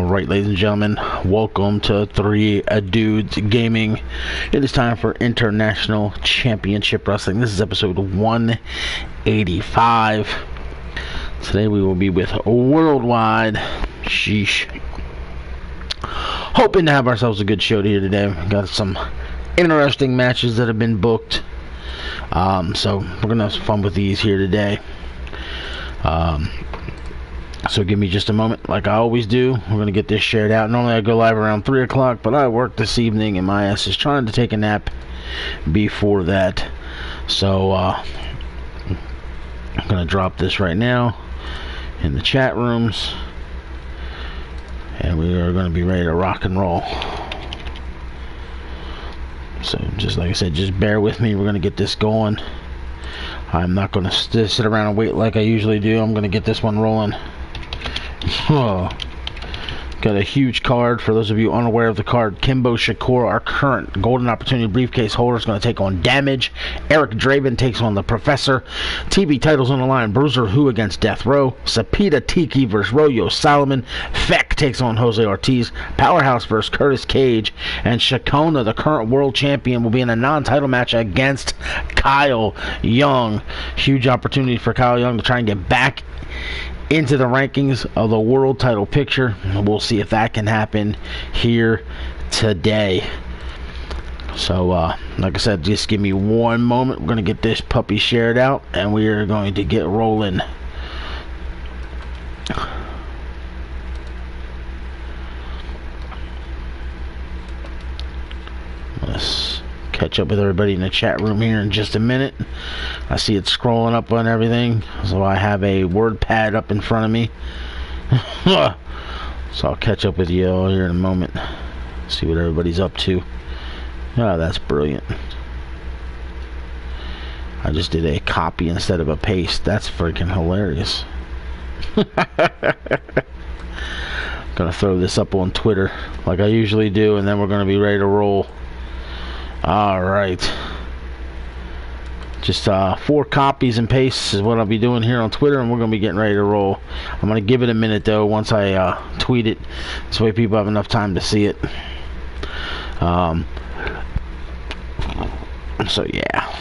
Alright, ladies and gentlemen, welcome to Three Dudes Gaming. It is time for International Championship Wrestling. This is episode 185. Today we will be with Worldwide. Sheesh. Hoping to have ourselves a good show here today. We've got some interesting matches that have been booked. So we're going to have some fun with these here today. So give me just a moment, like I always do. We're going to get this shared out. Normally I go live around 3 o'clock, but I work this evening and my ass is trying to take a nap before that. So I'm going to drop this right now in the chat rooms. And we are going to be ready to rock and roll. So just like I said, just bear with me. We're going to get this going. I'm not going to sit around and wait like I usually do. I'm going to get this one rolling. Oh. Got a huge card. For those of you unaware of the card, Kimbo Shakur, our current Golden Opportunity briefcase holder, is going to take on Damage. Eric Draven takes on the Professor. TV titles on the line. Bruiser Who against Death Row. Sapita Tiki versus Royo Solomon. Feck takes on Jose Ortiz. Powerhouse versus Curtis Cage. And Shakona, the current world champion, will be in a non-title match against Kyle Young. Huge opportunity for Kyle Young to try and get back into the rankings of the world title picture. We'll see if that can happen here today. So like I said, just give me one moment. We're going to get this puppy shared out and we are going to get rolling. Let's catch up with everybody in the chat room here in just a minute. I see it scrolling up on everything, so I have a word pad up in front of me. So I'll catch up with you all here in a moment. See what everybody's up to. Oh, that's brilliant. I just did a copy instead of a paste. That's freaking hilarious. Gonna throw this up on Twitter like I usually do, and then we're gonna be ready to roll. Alright. Just 4 copies and pastes is what I'll be doing here on Twitter, and we're going to be getting ready to roll. I'm going to give it a minute, though, once I tweet it. This way people have enough time to see it. So, yeah.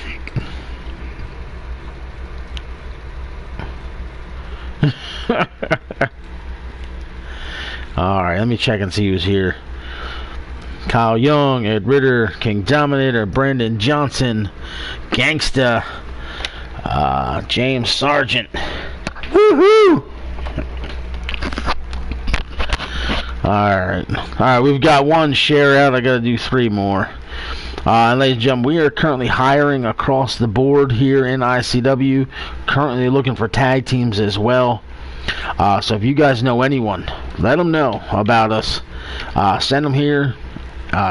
Alright, let me check and see who's here. Kyle Young, Ed Ritter, King Dominator, Brandon Johnson, Gangsta, James Sargent. Woohoo! Alright, we've got one share out. I gotta do 3 more. Ladies and gentlemen, we are currently hiring across the board here in ICW. Currently looking for tag teams as well. So if you guys know anyone, let them know about us. Send them here.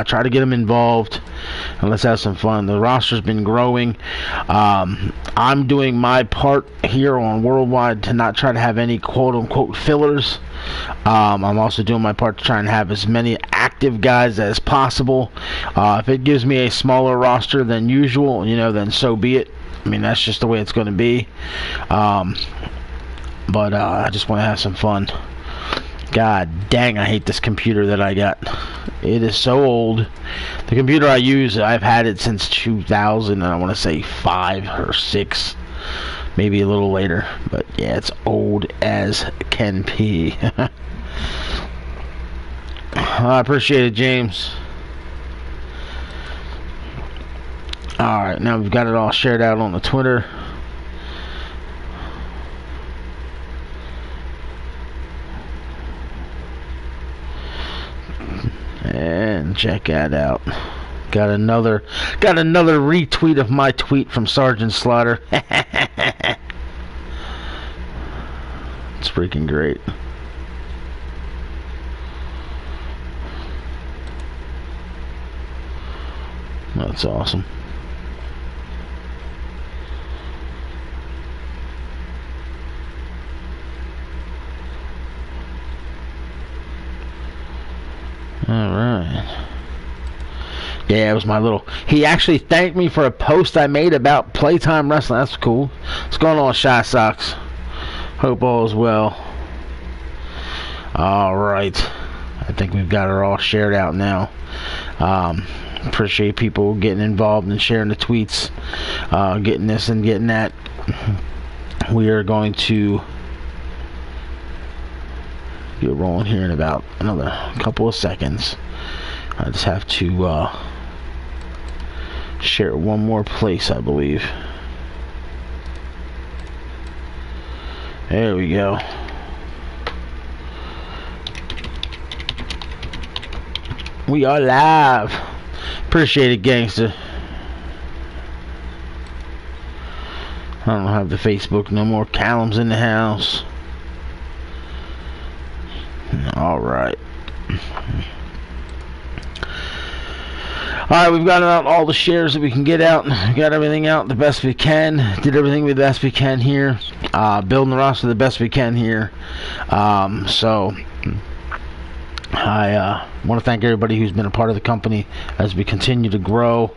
Try to get them involved and let's have some fun. The roster's been growing. I'm doing my part here on Worldwide to not try to have any quote-unquote fillers. I'm also doing my part to try and have as many active guys as possible. If it gives me a smaller roster than usual, then so be it. I mean, that's just the way it's going to be. But I just want to have some fun. God dang, I hate this computer that I got. It is so old. The computer I use, I've had it since 2000, and I want to say 5 or 6, maybe a little later. But yeah, it's old as can be. I appreciate it, James. Alright, now we've got it all shared out on the Twitter. And check that out. Got another retweet of my tweet from Sergeant Slaughter. It's freaking great. That's awesome. Alright. Yeah, it was my little... He actually thanked me for a post I made about Playtime Wrestling. That's cool. What's going on, Shy Socks? Hope all is well. Alright. I think we've got her all shared out now. Appreciate people getting involved and sharing the tweets, getting this and getting that. We are going to get rolling here in about another couple of seconds. I just have to share one more place, I believe. There we go. We are live. Appreciate it, gangster. I don't have the Facebook no more. Callum's in the house. Alright. Alright, we've got out all the shares that we can get out. We got everything out the best we can. Did everything the best we can here. Building the roster the best we can here. So I want to thank everybody who's been a part of the company as we continue to grow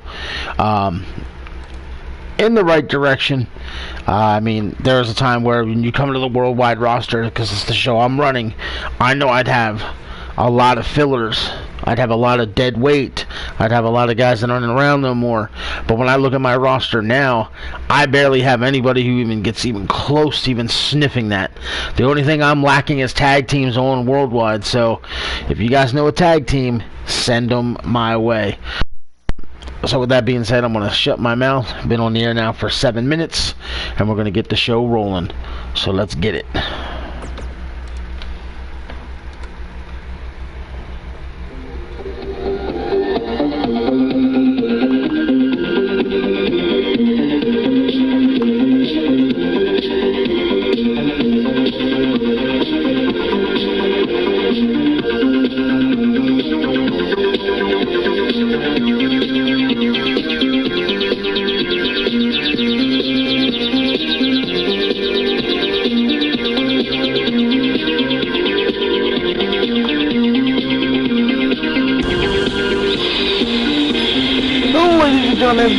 in the right direction. I mean, there was a time where when you come to the worldwide roster, because it's the show I'm running, I know I'd have a lot of fillers. I'd have a lot of dead weight. I'd have a lot of guys that aren't around no more. But when I look at my roster now, I barely have anybody who even gets even close to even sniffing that. The only thing I'm lacking is tag teams on worldwide. So if you guys know a tag team, send them my way. So with that being said, I'm going to shut my mouth. I've been on the air now for 7 minutes, and we're going to get the show rolling. So let's get it.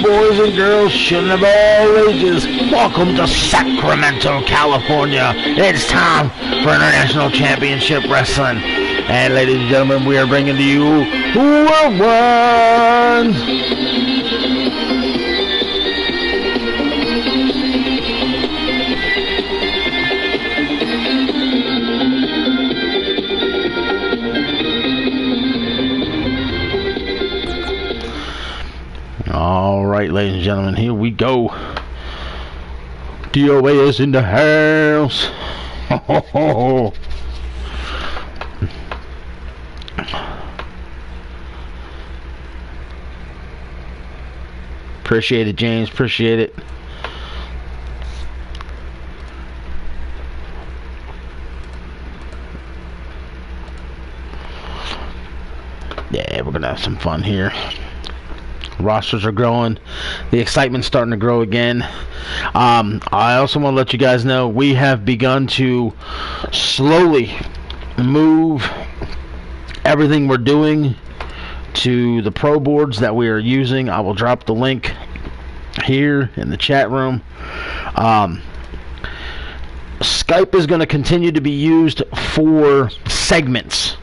Boys and girls, children of all ages, welcome to Sacramento, California. It's time for International Championship Wrestling. And ladies and gentlemen, we are bringing to you World One. Alright, ladies and gentlemen, here we go. DOA is in the house. Appreciate it, James. Appreciate it. Yeah, we're gonna have some fun here. Rosters are growing. The excitement's starting to grow again. I also want to let you guys know we have begun to slowly move everything we're doing to the pro boards that we are using. I will drop the link here in the chat room. Skype is going to continue to be used for segments.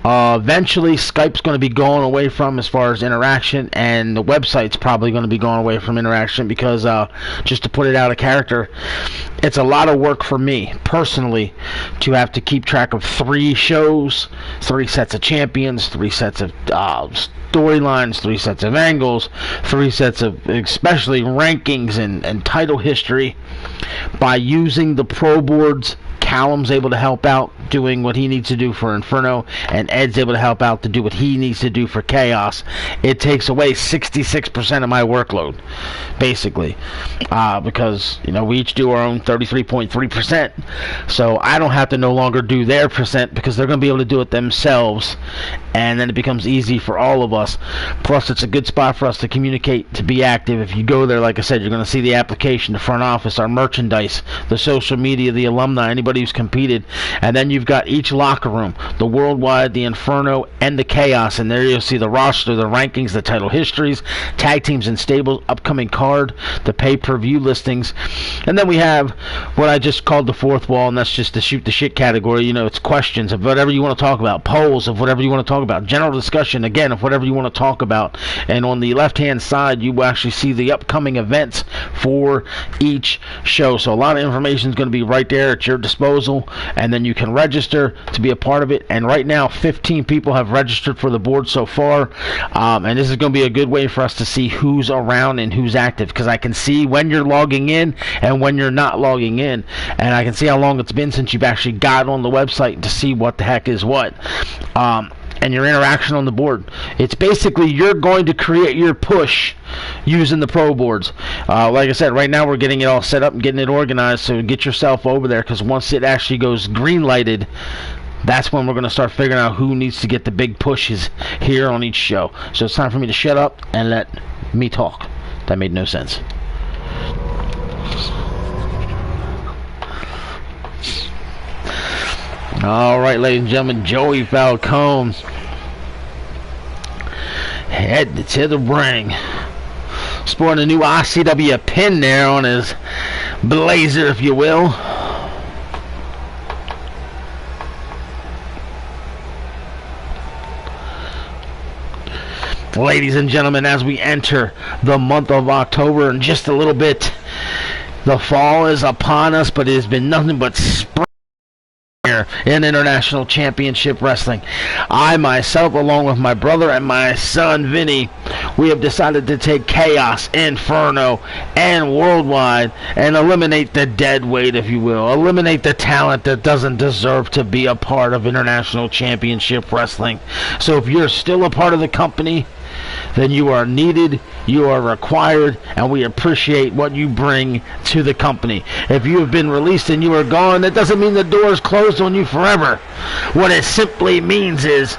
Eventually, Skype's going to be going away from as far as interaction, and the website's probably going to be going away from interaction because, just to put it out of character, it's a lot of work for me, personally, to have to keep track of 3 shows, 3 sets of champions, 3 sets of storylines, 3 sets of angles, 3 sets of especially rankings and title history. By using the pro boards, Callum's able to help out doing what he needs to do for Inferno, and Ed's able to help out to do what he needs to do for Chaos. It takes away 66% of my workload, basically, because, you know, we each do our own 33.3%, so I don't have to no longer do their percent because they're going to be able to do it themselves, and then it becomes easy for all of us. Plus, it's a good spot for us to communicate, to be active. If you go there, like I said, you're going to see the application, the front office, our merchandise, the social media, the alumni, anybody everybody who's competed. And then you've got each locker room, the Worldwide, the Inferno, and the Chaos. And there you'll see the roster, the rankings, the title histories, tag teams and stables, upcoming card, the pay-per-view listings. And then we have what I just called the fourth wall, and that's just the shoot the shit category. You know, it's questions of whatever you want to talk about, polls of whatever you want to talk about, general discussion, again, of whatever you want to talk about. And on the left-hand side, you will actually see the upcoming events for each show. So a lot of information is going to be right there at your disposal, and then you can register to be a part of it. And right now, 15 people have registered for the board so far, and this is going to be a good way for us to see who's around and who's active, because I can see when you're logging in and when you're not logging in, and I can see how long it's been since you've actually got on the website to see what the heck is what. And your interaction on the board. It's basically you're going to create your push using the pro boards. Like I said, right now we're getting it all set up and getting it organized, so get yourself over there, because once it actually goes green lighted, that's when we're going to start figuring out who needs to get the big pushes here on each show. So it's time for me to shut up and let me talk. That made no sense. Alright, ladies and gentlemen, Joey Falcone headed to the ring, sporting a new ICW pin there on his blazer, if you will. Ladies and gentlemen, as we enter the month of October in just a little bit, the fall is upon us, but it has been nothing but spring in International Championship Wrestling. I myself, along with my brother and my son Vinny, we have decided to take Chaos, Inferno, and Worldwide and eliminate the dead weight, if you will. Eliminate the talent that doesn't deserve to be a part of International Championship Wrestling. So if you're still a part of the company, then you are needed, you are required, and we appreciate what you bring to the company. If you have been released and you are gone, that doesn't mean the door is closed on you forever. What it simply means is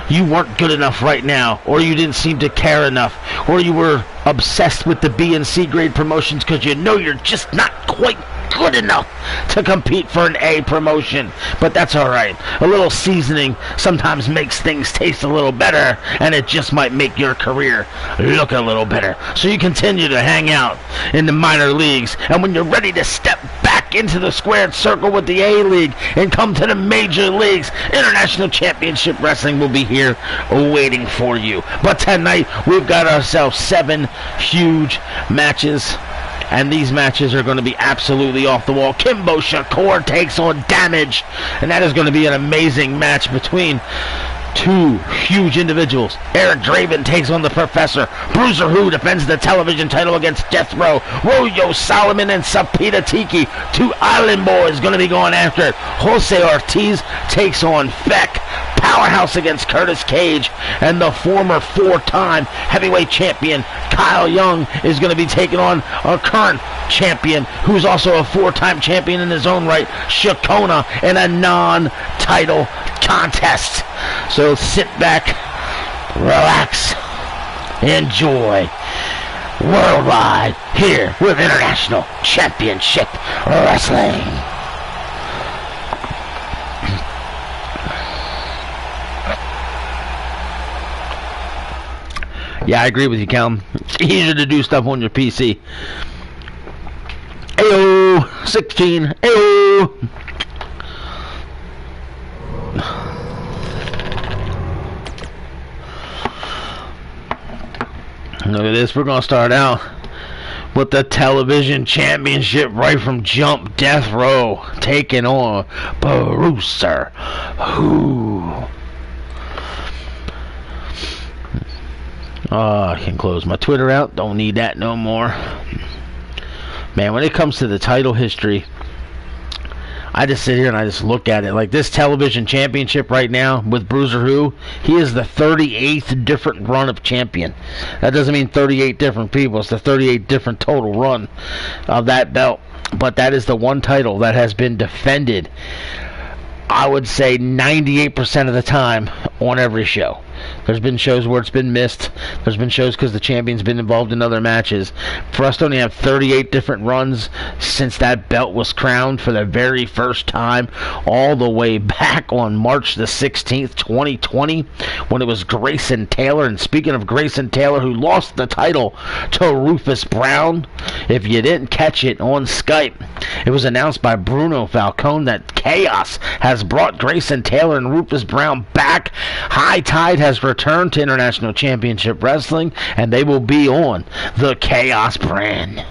you weren't good enough right now, or you didn't seem to care enough, or you were obsessed with the B and C grade promotions because you know you're just not quite good enough to compete for an A promotion. But that's alright. A little seasoning sometimes makes things taste a little better, and it just might make your career look a little better. So you continue to hang out in the minor leagues, and when you're ready to step back into the squared circle with the A League and come to the major leagues, International Championship Wrestling will be here waiting for you. But tonight we've got ourselves 7 huge matches, and these matches are going to be absolutely off the wall. Kimbo Shakur takes on Damage, and that is going to be an amazing match between 2 huge individuals. Eric Draven takes on the Professor. Bruiser Who defends the television title against Death Row. Royo Solomon and Sapita Tiki, 2 Island Boys, going to be going after it. Jose Ortiz takes on Feck. Powerhouse against Curtis Cage, and the former 4-time heavyweight champion Kyle Young is going to be taking on a current champion who's also a 4-time champion in his own right, Shakona, in a non-title contest. So sit back, relax, enjoy. Worldwide here with International Championship Wrestling. Yeah, I agree with you, Cal. It's easier to do stuff on your PC. Ayo, 16. Ayo. Look at this. We're going to start out with the television championship right from jump. Death Row taking on Bruiser Who. I can close my Twitter out. Don't need that no more. Man, when it comes to the title history, I just sit here and I just look at it. Like this television championship right now with Bruiser Who, he is the 38th different run of champion. That doesn't mean 38 different people. It's the 38 different total run of that belt. But that is the one title that has been defended, I would say 98% of the time on every show. There's been shows where it's been missed. There's been shows because the champion's been involved in other matches. For us to only have 38 different runs since that belt was crowned for the very first time, all the way back on March the 16th, 2020, when it was Grayson Taylor. And speaking of Grayson Taylor, who lost the title to Rufus Brown, if you didn't catch it on Skype, it was announced by Bruno Falcone that Chaos has brought Grayson Taylor and Rufus Brown back. High Tide has returned to International Championship Wrestling, and they will be on the Chaos brand.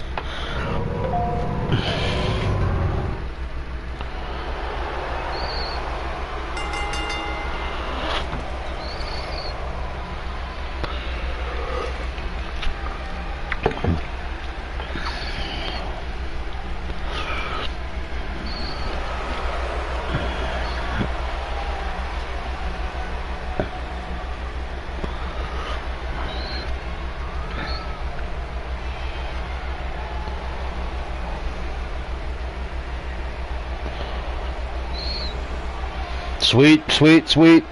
Sweet, sweet, sweet.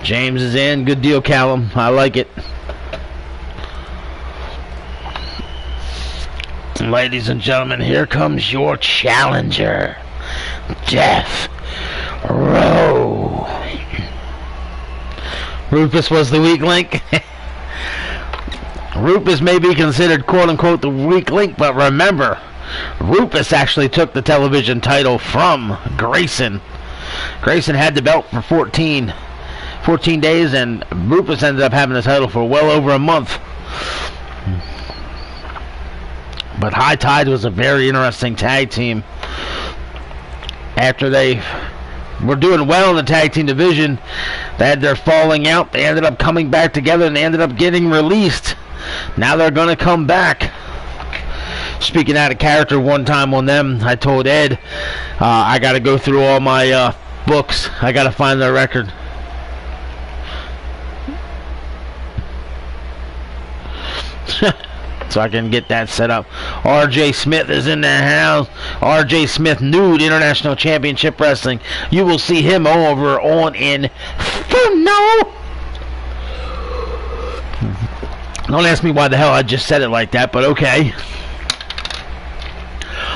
James is in. Good deal, Callum. I like it. Ladies and gentlemen, here comes your challenger, Death Row. Rufus was the weak link. Rufus may be considered quote-unquote the weak link, but remember, Rufus actually took the television title from Grayson. Grayson had the belt for 14 days, and Rufus ended up having the title for well over a month. But High Tide was a very interesting tag team. After they were doing well in the tag team division, they had their falling out. They ended up coming back together, and they ended up getting released. Now they're going to come back. Speaking out of character, one time on them, I told Ed, I got to go through all my books. I got to find their record. So I can get that set up. RJ Smith is in the house. RJ Smith, new to International Championship Wrestling. You will see him over on Inferno. Don't ask me why the hell I just said it like that, but okay.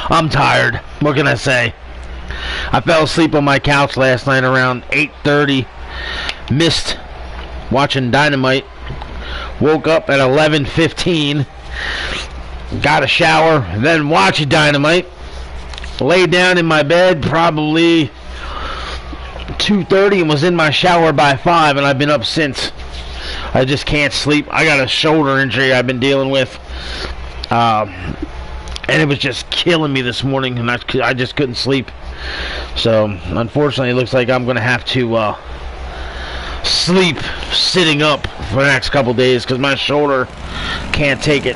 I'm tired. What can I say? I fell asleep on my couch last night around 8:30. Missed watching Dynamite. Woke up at 11:15. Got a shower, then watched Dynamite. Laid down in my bed probably 2:30 and was in my shower by 5, and I've been up since. I just can't sleep. I got a shoulder injury I've been dealing with. And it was just killing me this morning, and I just couldn't sleep. So, unfortunately, it looks like I'm going to have to sleep sitting up for the next couple days because my shoulder can't take it.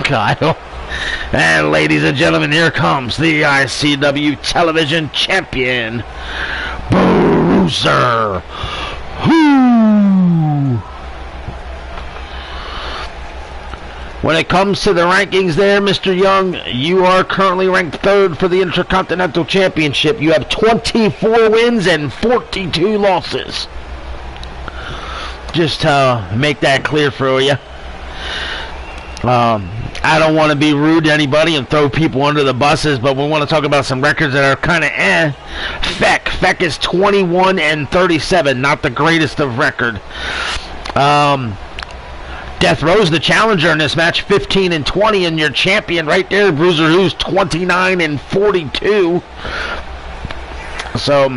God. And ladies and gentlemen, here comes the ICW Television Champion, Bruiser. When it comes to the rankings there, Mr. Young, you are currently ranked 3rd for the Intercontinental Championship. You have 24 wins and 42 losses. Just to make that clear for you. I don't want to be rude to anybody and throw people under the buses, but we want to talk about some records that are kind of Feck is 21 and 37, not the greatest of record. Death Row's the challenger in this match, 15 and 20, and your champion right there, Bruiser, who's 29 and 42. So,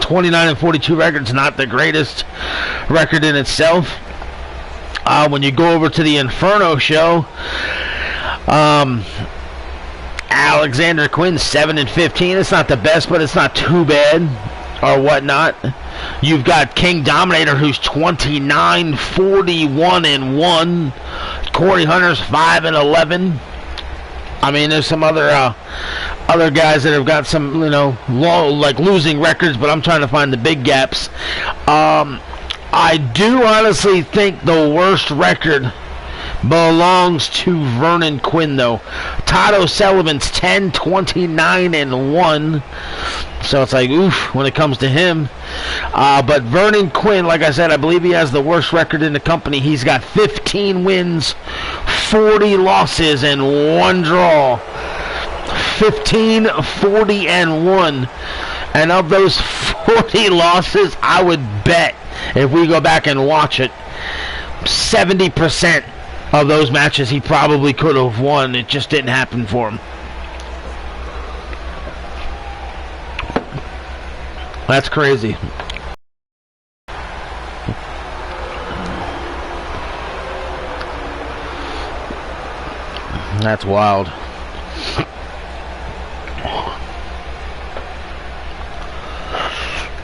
29 and 42 record's not the greatest record in itself. When you go over to the Inferno show, Alexander Quinn, 7 and 15. It's not the best, but it's not too bad, or whatnot. You've got King Dominator, who's 29, 41 and 1. Corey Hunter's 5 and 11. I mean, there's some other guys that have got some, low, losing records, but I'm trying to find the big gaps. I do honestly think the worst record belongs to Vernon Quinn, though. Todd O'Sullivan's 10, 29 and 1. So it's like, oof, when it comes to him. But Vernon Quinn, like I said, I believe he has the worst record in the company. He's got 15 wins, 40 losses, and 1 draw. 15, 40, and 1. And of those 40 losses, I would bet, if we go back and watch it, 70% of those matches he probably could have won. It just didn't happen for him. That's crazy. That's wild.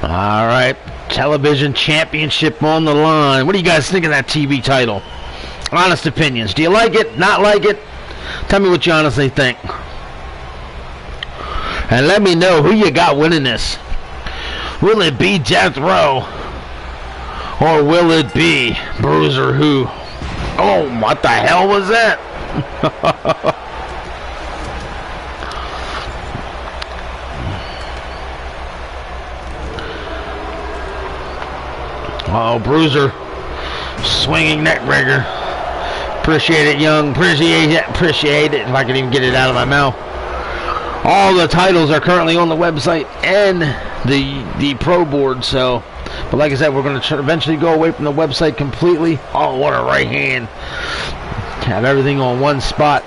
All right, television championship on the line. What do you guys think of that TV title? Honest opinions. Do you like it? Not like it? Tell me what you honestly think. And let me know who you got winning this. Will it be Death Row? Or will it be Bruiser Who? Oh, what the hell was that? Oh, Bruiser. Swinging neck breaker. Appreciate it, Young. Appreciate it. Appreciate it. If I can even get it out of my mouth. All the titles are currently on the website and the Pro Board. So, but like I said, we're going to eventually go away from the website completely. Oh, what a right hand. Have everything on one spot.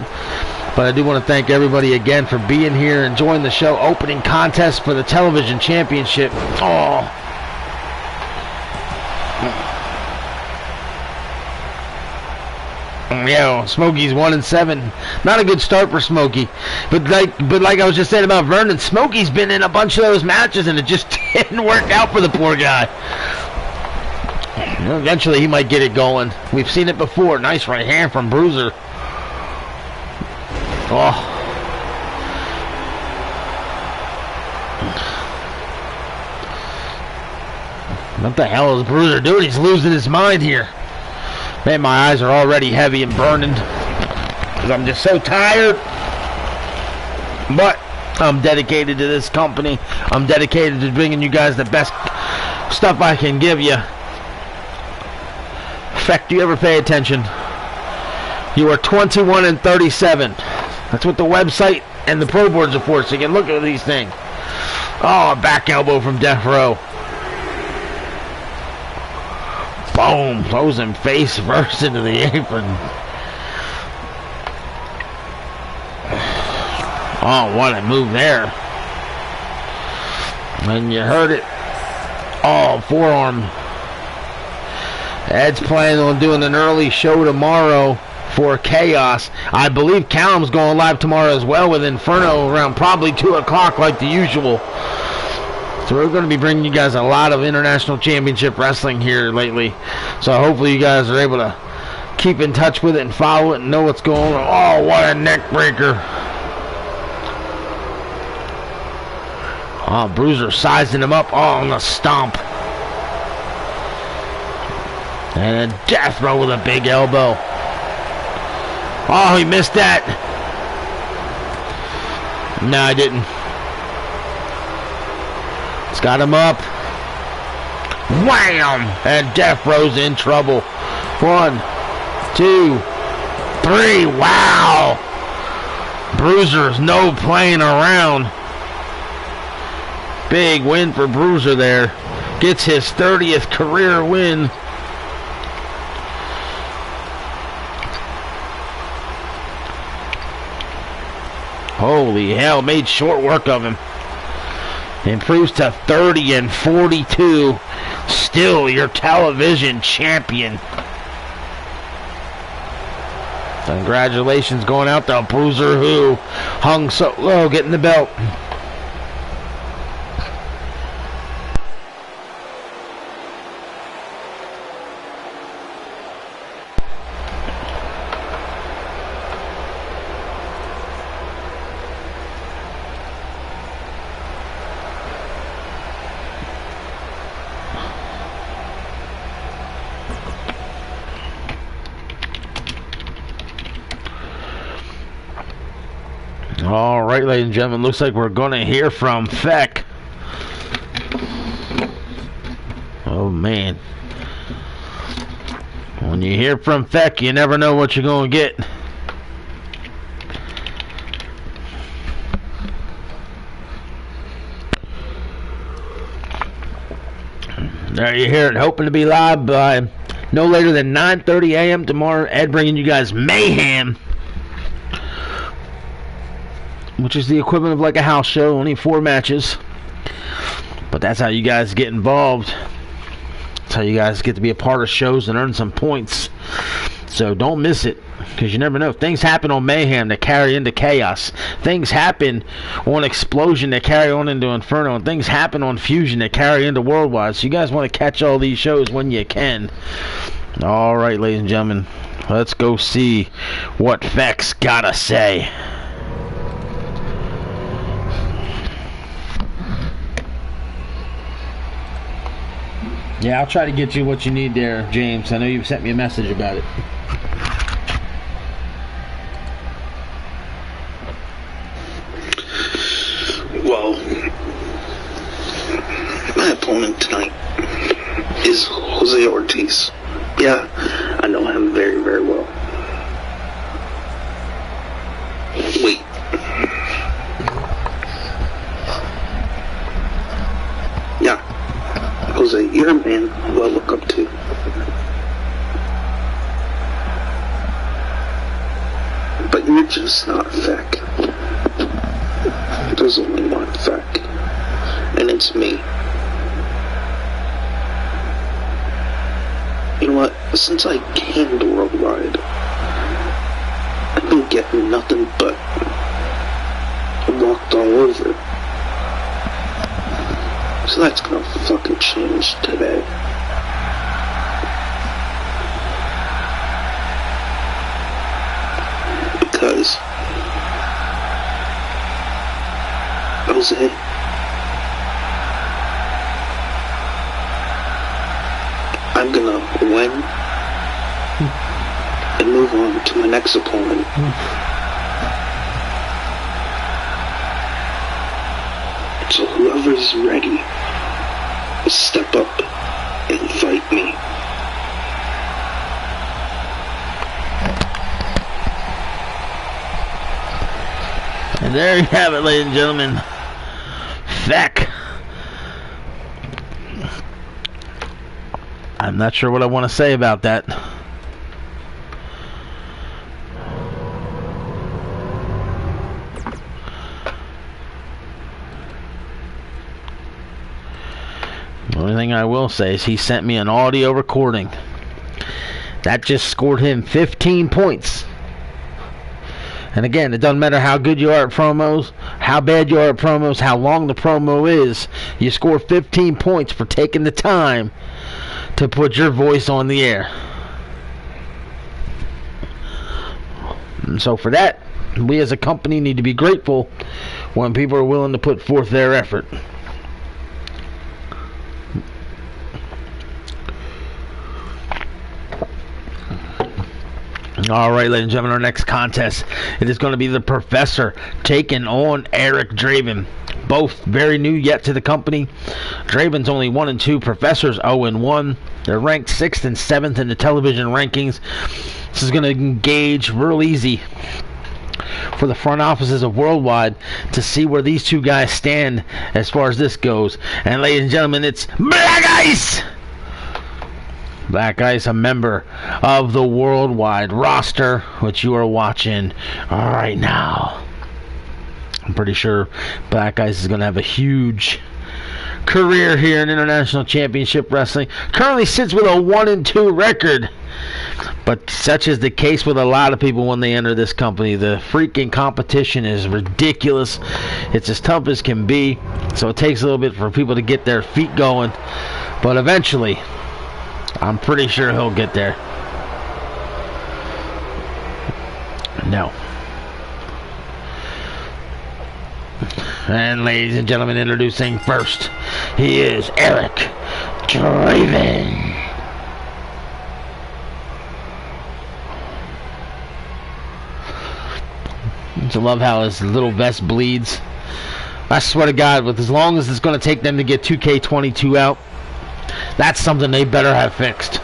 But I do want to thank everybody again for being here, enjoying the show. Opening contest for the television championship. Oh. Yeah, Smokey's 1-7. Not a good start for Smokey, but like I was just saying about Vernon, Smokey's been in a bunch of those matches and it just didn't work out for the poor guy. Eventually, he might get it going. We've seen it before. Nice right hand from Bruiser. Oh. What the hell is Bruiser doing? He's losing his mind here. Man, my eyes are already heavy and burning because I'm just so tired. But I'm dedicated to this company. I'm dedicated to bringing you guys the best stuff I can give you. In fact, do you ever pay attention? You are 21-37. That's what the website and the Pro Boards report. So you can look at these things. Oh, a back elbow from Death Row. Boom, throws him face first into the apron. Oh, what a move there. And you heard it. Oh, forearm. Ed's planning on doing an early show tomorrow for Chaos. I believe Callum's going live tomorrow as well with Inferno around probably 2 o'clock like the usual. So we're going to be bringing you guys a lot of International Championship Wrestling here lately. So hopefully you guys are able to keep in touch with it and follow it and know what's going on. Oh, what a neck breaker. Oh, Bruiser sizing him up. Oh, on the stomp. And a Death Row with a big elbow. Oh, he missed that. No, I didn't. It's got him up. Wham! And Death Row's in trouble. 1, 2, 3. Wow! Bruiser's no playing around. Big win for Bruiser there. Gets his 30th career win. Holy hell, made short work of him. Improves to 30-42. Still your television champion. Congratulations going out to Bruiser Who hung so low getting the belt. All right, ladies and gentlemen, looks like we're going to hear from Feck. Oh, man. When you hear from Feck, you never know what you're going to get. There you hear it. Hoping to be live by no later than 9:30 a.m. tomorrow. Ed bringing you guys mayhem, which is the equivalent of like a house show, only 4 matches. But that's how you guys get involved. That's how you guys get to be a part of shows and earn some points. So don't miss it, because you never know. Things happen on Mayhem that carry into Chaos. Things happen on Explosion that carry on into Inferno. And things happen on Fusion that carry into Worldwide. So you guys want to catch all these shows when you can. Alright, ladies and gentlemen. Let's go see what Feck's gotta say. Yeah, I'll try to get you what you need there, James. I know you've sent me a message about it. Well, my opponent tonight is Jose Ortiz. Yeah, I know him very, very well. Wait. Yeah, Jose, you're a man who I look up to. But you're just not Feck. There's only one Feck, and it's me. You know what? Since I came to Worldwide, I've been getting nothing but walked all over. So that's gonna fucking change today. Because Jose, I'm gonna win and move on to my next opponent. So whoever's ready, step up and fight me. And there you have it, ladies and gentlemen. Feck. I'm not sure what I want to say about that. The only thing I will say is he sent me an audio recording. That just scored him 15 points. And again, it doesn't matter how good you are at promos, how bad you are at promos, how long the promo is. You score 15 points for taking the time to put your voice on the air. And so for that, we as a company need to be grateful when people are willing to put forth their effort. Alright, ladies and gentlemen, our next contest, it is going to be the Professor taking on Eric Draven. Both very new yet to the company. Draven's only 1-2, Professor's 0-1. They're ranked 6th and 7th in the television rankings. This is going to engage real easy for the front offices of Worldwide to see where these two guys stand as far as this goes. And ladies and gentlemen, it's Black Ice! Black Ice, a member of the Worldwide roster, which you are watching right now. I'm pretty sure Black Ice is going to have a huge career here in International Championship Wrestling. Currently sits with a 1-2 record. But such is the case with a lot of people when they enter this company. The freaking competition is ridiculous. It's as tough as can be. So it takes a little bit for people to get their feet going. But eventually, I'm pretty sure he'll get there. No. And ladies and gentlemen, introducing first, he is Eric Draven. I love how his little vest bleeds. I swear to God, with as long as it's going to take them to get 2K22 out, That's something they better have fixed.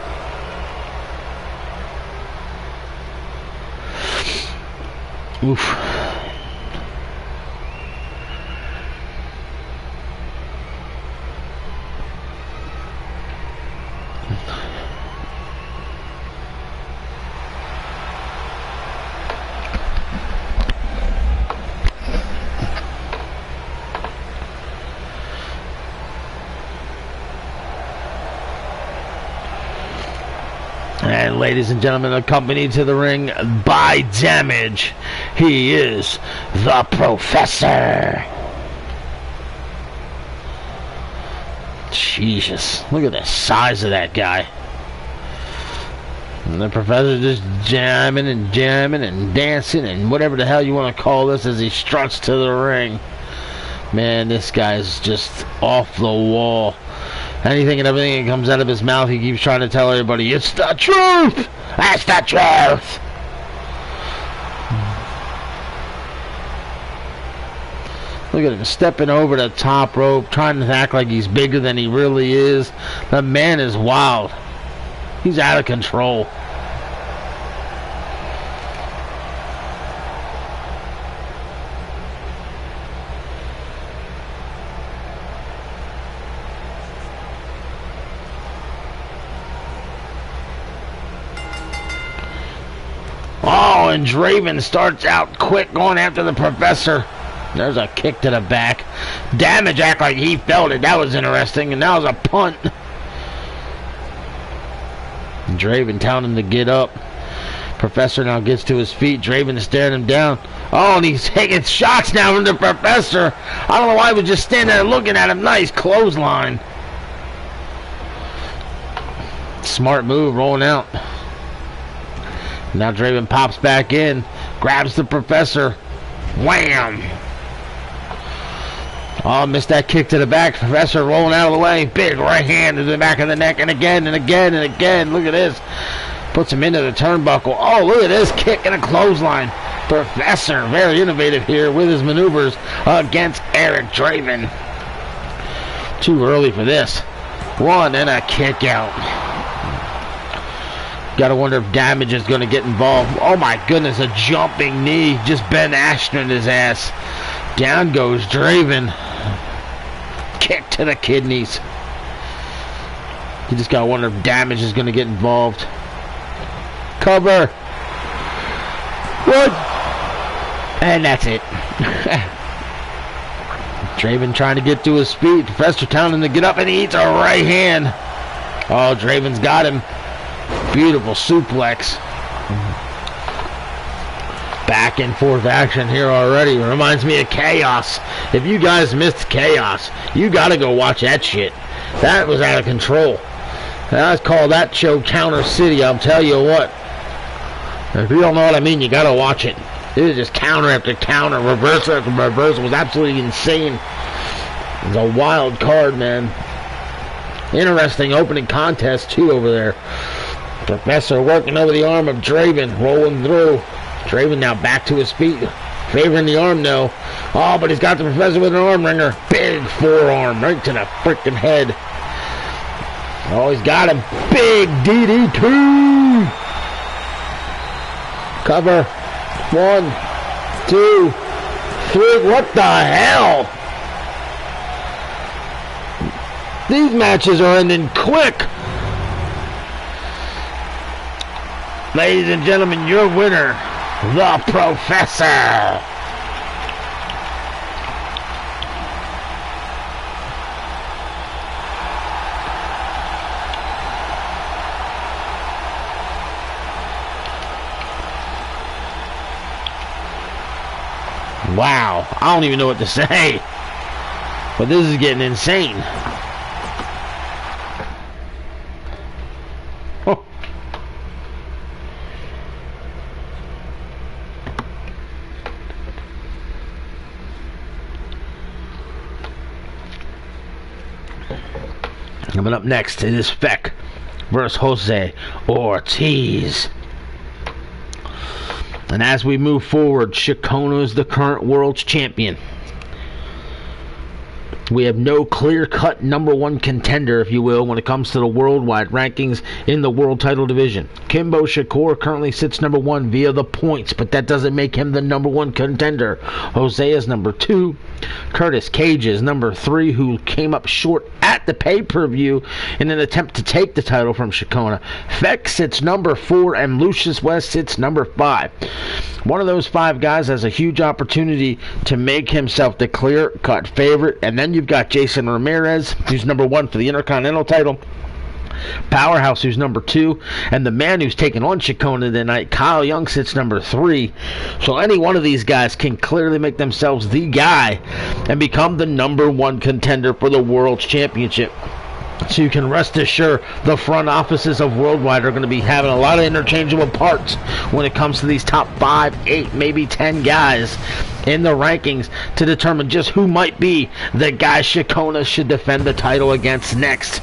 Oof. And ladies and gentlemen, accompanied to the ring by Damage, he is the Professor. Jesus, look at the size of that guy. And the Professor just jamming and dancing and whatever the hell you want to call this as he struts to the ring. Man, this guy's just off the wall. Anything and everything that comes out of his mouth, he keeps trying to tell everybody, it's the truth! That's the truth! Look at him stepping over the top rope, trying to act like he's bigger than he really is. The man is wild. He's out of control. Oh, and Draven starts out quick going after the Professor. There's a kick to the back. Damage act like he felt it. That was interesting. And that was a punt. And Draven telling him to get up. Professor now gets to his feet. Draven is staring him down. Oh, and he's taking shots now from the Professor. I don't know why he was just standing there looking at him. Nice clothesline. Smart move, rolling out. Now Draven pops back in, grabs the Professor. Wham! Oh, missed that kick to the back. Professor rolling out of the way. Big right hand to the back of the neck, and again and again and again. Look at this. Puts him into the turnbuckle. Oh, look at this kick and a clothesline. Professor, very innovative here with his maneuvers against Eric Draven. Too early for this. One and a kick out. Gotta wonder if Damage is gonna get involved. Oh my goodness, a jumping knee. Just Ben Askren his ass. Down goes Draven. Kick to the kidneys. You just gotta wonder if Damage is gonna get involved. Cover. What? And that's it. Draven trying to get to his feet. Professor telling him to get up, and he eats a right hand. Oh, Draven's got him. Beautiful suplex. Back and forth action here already. Reminds me of Chaos. If you guys missed Chaos, you gotta go watch that shit. That was out of control. I call that show Counter City, I'll tell you what. If you don't know what I mean, you gotta watch it. It was just counter after counter, reverse after reverse. It was absolutely insane. It was a wild card, man. Interesting opening contest, too, over there. Professor working over the arm of Draven, rolling through. Draven now back to his feet, favoring the arm now. Oh, but he's got the Professor with an arm wringer. Big forearm right to the freaking head. Oh, he's got him. Big DDT. Cover. 1, 2, 3. What the hell? These matches are ending quick. Ladies and gentlemen, your winner, the Professor. Wow, I don't even know what to say. But this is getting insane. Coming up next, it is Feck versus Jose Ortiz. And as we move forward, Shikono is the current world's champion. We have no clear-cut number one contender, if you will, when it comes to the worldwide rankings in the world title division. Kimbo Shakur currently sits number one via the points, but that doesn't make him the number one contender. Hosea is number two. Curtis Cage is number three, who came up short at the pay-per-view in an attempt to take the title from Shakona. Feck sits number four, and Lucius West sits number five. One of those five guys has a huge opportunity to make himself the clear-cut favorite, and then you've got Jason Ramirez, who's number one for the Intercontinental title. Powerhouse, who's number two, and the man who's taking on Shakona tonight, Kyle Young, sits number three. So any one of these guys can clearly make themselves the guy and become the number one contender for the World Championship. So you can rest assured the front offices of Worldwide are going to be having a lot of interchangeable parts when it comes to these top 5, 8, maybe 10 guys in the rankings to determine just who might be the guy Shakona should defend the title against next.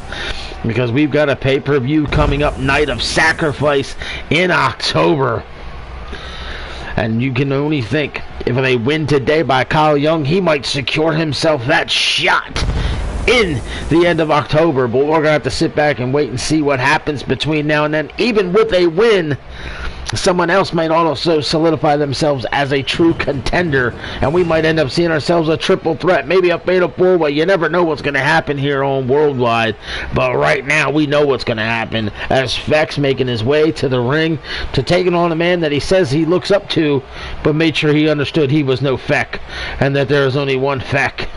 Because we've got a pay-per-view coming up, Night of Sacrifice, in October. And you can only think, if they win today by Kyle Young, he might secure himself that shot in the end of October. But we're going to have to sit back and wait and see what happens between now and then. Even with a win, someone else might also solidify themselves as a true contender, and we might end up seeing ourselves a triple threat, maybe a fatal four-way. You never know what's going to happen here on Worldwide, but right now we know what's going to happen as Feck's making his way to the ring to taking on a man that he says he looks up to, but made sure he understood he was no Feck and that there is only one Feck.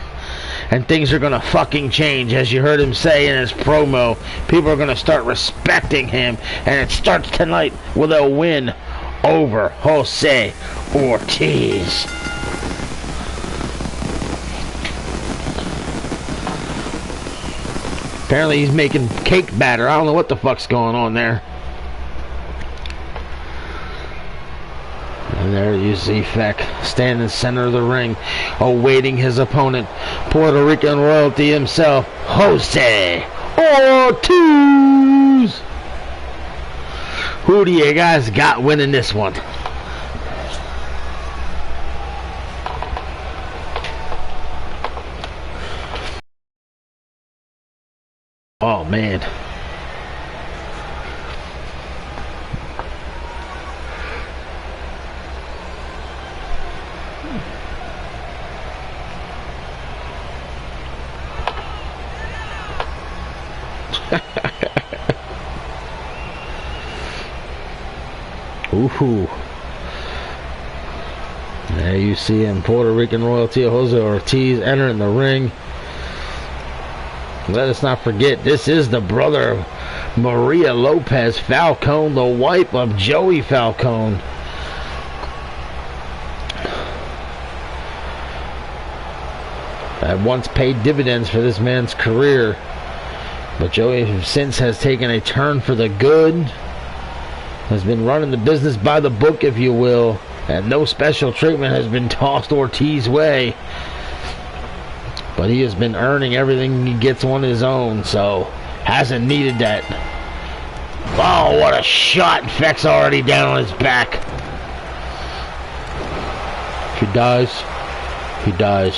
And things are going to fucking change, as you heard him say in his promo. People are going to start respecting him, and it starts tonight with a win over Jose Ortiz. Apparently he's making cake batter. I don't know what the fuck's going on there. And there you see Feck standing in the center of the ring, awaiting his opponent, Puerto Rican royalty himself, Jose Ortiz. Who do you guys got winning this one? Oh, man. Ooh. There you see him, Puerto Rican royalty, Jose Ortiz, entering the ring. Let us not forget, this is the brother of Maria Lopez Falcone, the wife of Joey Falcone. That once paid dividends for this man's career. But Joey since has taken a turn for the good. Has been running the business by the book, if you will. And no special treatment has been tossed Ortiz's way. But he has been earning everything he gets on his own, so hasn't needed that. Oh, what a shot. Feck's already down on his back. If he dies, he dies.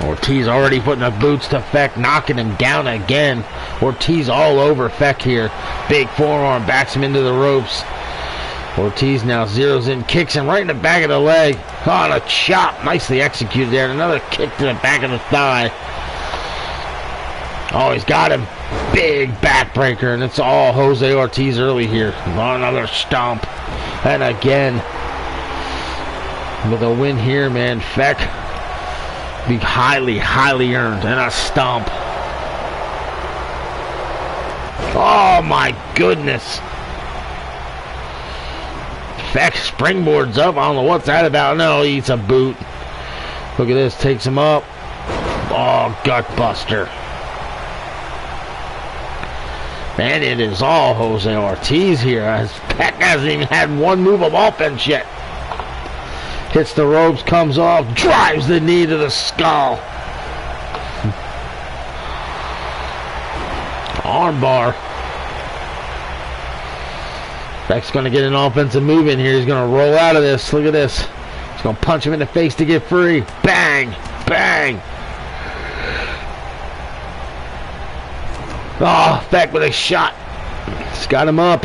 Ortiz already putting the boots to Feck, knocking him down again. Ortiz all over Feck here. Big forearm, backs him into the ropes. Ortiz now zeroes in, kicks him right in the back of the leg. Oh, and a chop, nicely executed there. Another kick to the back of the thigh. Oh, he's got him. Big backbreaker, and it's all Jose Ortiz early here. Another stomp. And again, with a win here, man, Feck be highly, highly earned. And a stomp. Oh, my goodness. Feck springboards up. I don't know what's that about. No, he eats a boot. Look at this. Takes him up. Oh, gut buster. Man, it is all Jose Ortiz here. As Feck hasn't even had one move of offense yet. Hits the ropes, comes off, drives the knee to the skull. Armbar. Feck's going to get an offensive move in here. He's going to roll out of this. Look at this. He's going to punch him in the face to get free. Bang! Bang! Oh, back with a shot. It's got him up.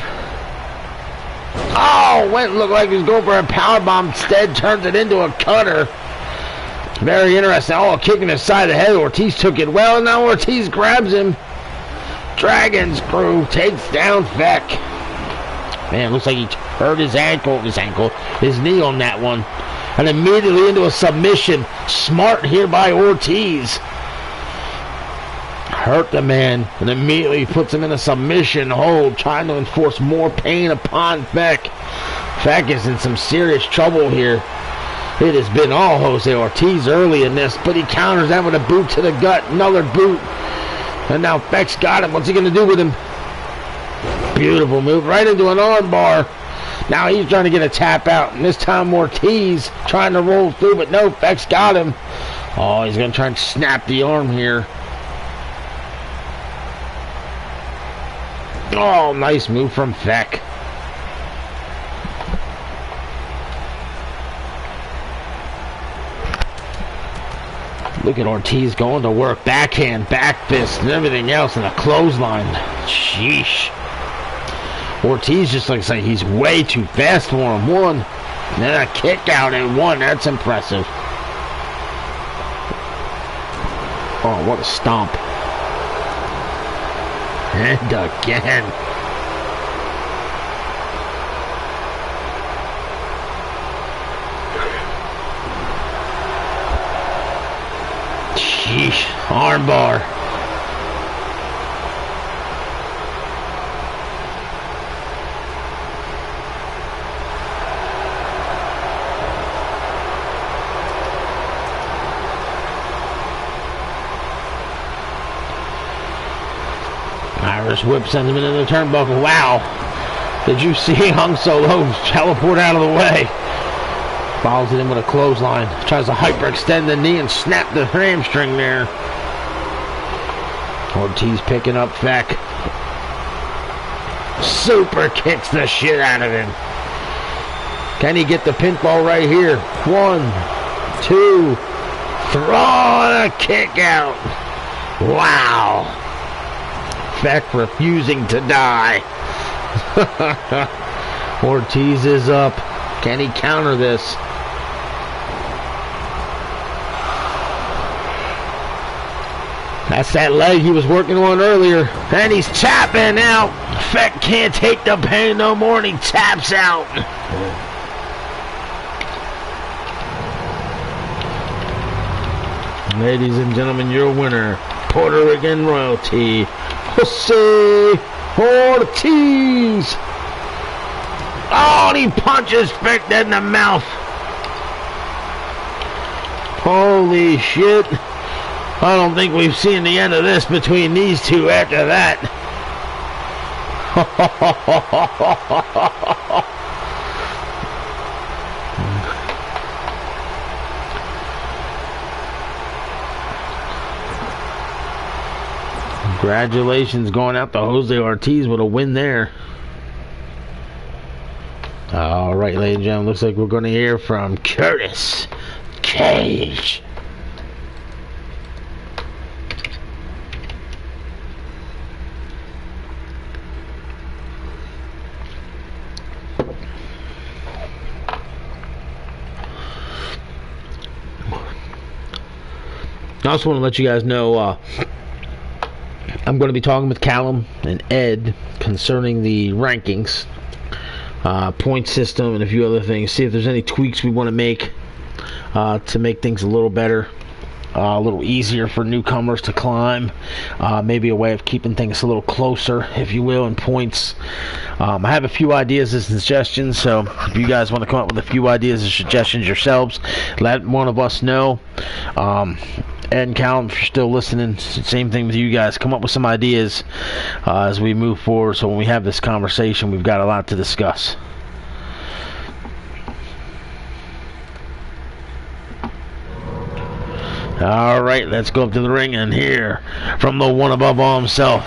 Oh, went looked like he was going for a powerbomb. Instead, turns it into a cutter. Very interesting. Oh, kicking his side of the head. Ortiz took it well, and now Ortiz grabs him. Dragon Screw takes down Feck. Man, looks like he hurt his knee on that one. And immediately into a submission. Smart here by Ortiz. Hurt the man and immediately puts him in a submission hold, trying to enforce more pain upon Feck. Feck is in some serious trouble here. It has been all Jose Ortiz early in this, but he counters that with a boot to the gut, another boot. And now Feck's got him. What's he going to do with him? Beautiful move right into an arm bar. Now he's trying to get a tap out, and this time Ortiz trying to roll through, but no, Feck's got him. Oh, he's going to try and snap the arm here. Oh, nice move from Feck. Look at Ortiz going to work. Backhand, back fist, and everything else in a clothesline. Sheesh. Ortiz just looks like he's way too fast for him. One. And then a kick out and one. That's impressive. Oh, what a stomp. And again. Sheesh. Armbar. Irish whip sends him into the turnbuckle. Wow. Did you see hung solo teleport out of the way? Follows it in with a clothesline. Tries to hyperextend the knee and snap the hamstring there. Ortiz picking up Feck. Super kicks the shit out of him. Can he get the pinfall right here? 1, 2, throw a kick out. Wow. Feck refusing to die. Ortiz is up. Can he counter this? That's that leg he was working on earlier. And he's tapping out. Feck can't take the pain no more, and he taps out. Ladies and gentlemen, your winner, Puerto Rican royalty, Jose Ortiz. Oh, and he punches Feck dead in the mouth. Holy shit. I don't think we've seen the end of this between these two after that. Congratulations going out to Jose Ortiz with a win there. All right, ladies and gentlemen, looks like we're going to hear from Curtis Cage. I also want to let you guys know I'm going to be talking with Callum and Ed concerning the rankings, point system, and a few other things. See if there's any tweaks we want to make things a little better, a little easier for newcomers to climb. Maybe a way of keeping things a little closer, if you will, in points. I have a few ideas and suggestions, so if you guys want to come up with a few ideas and suggestions yourselves, let one of us know. Ed and Callum, if you're still listening, same thing with you guys. Come up with some ideas as we move forward, so when we have this conversation, we've got a lot to discuss. All right, let's go up to the ring and hear from the one above all himself,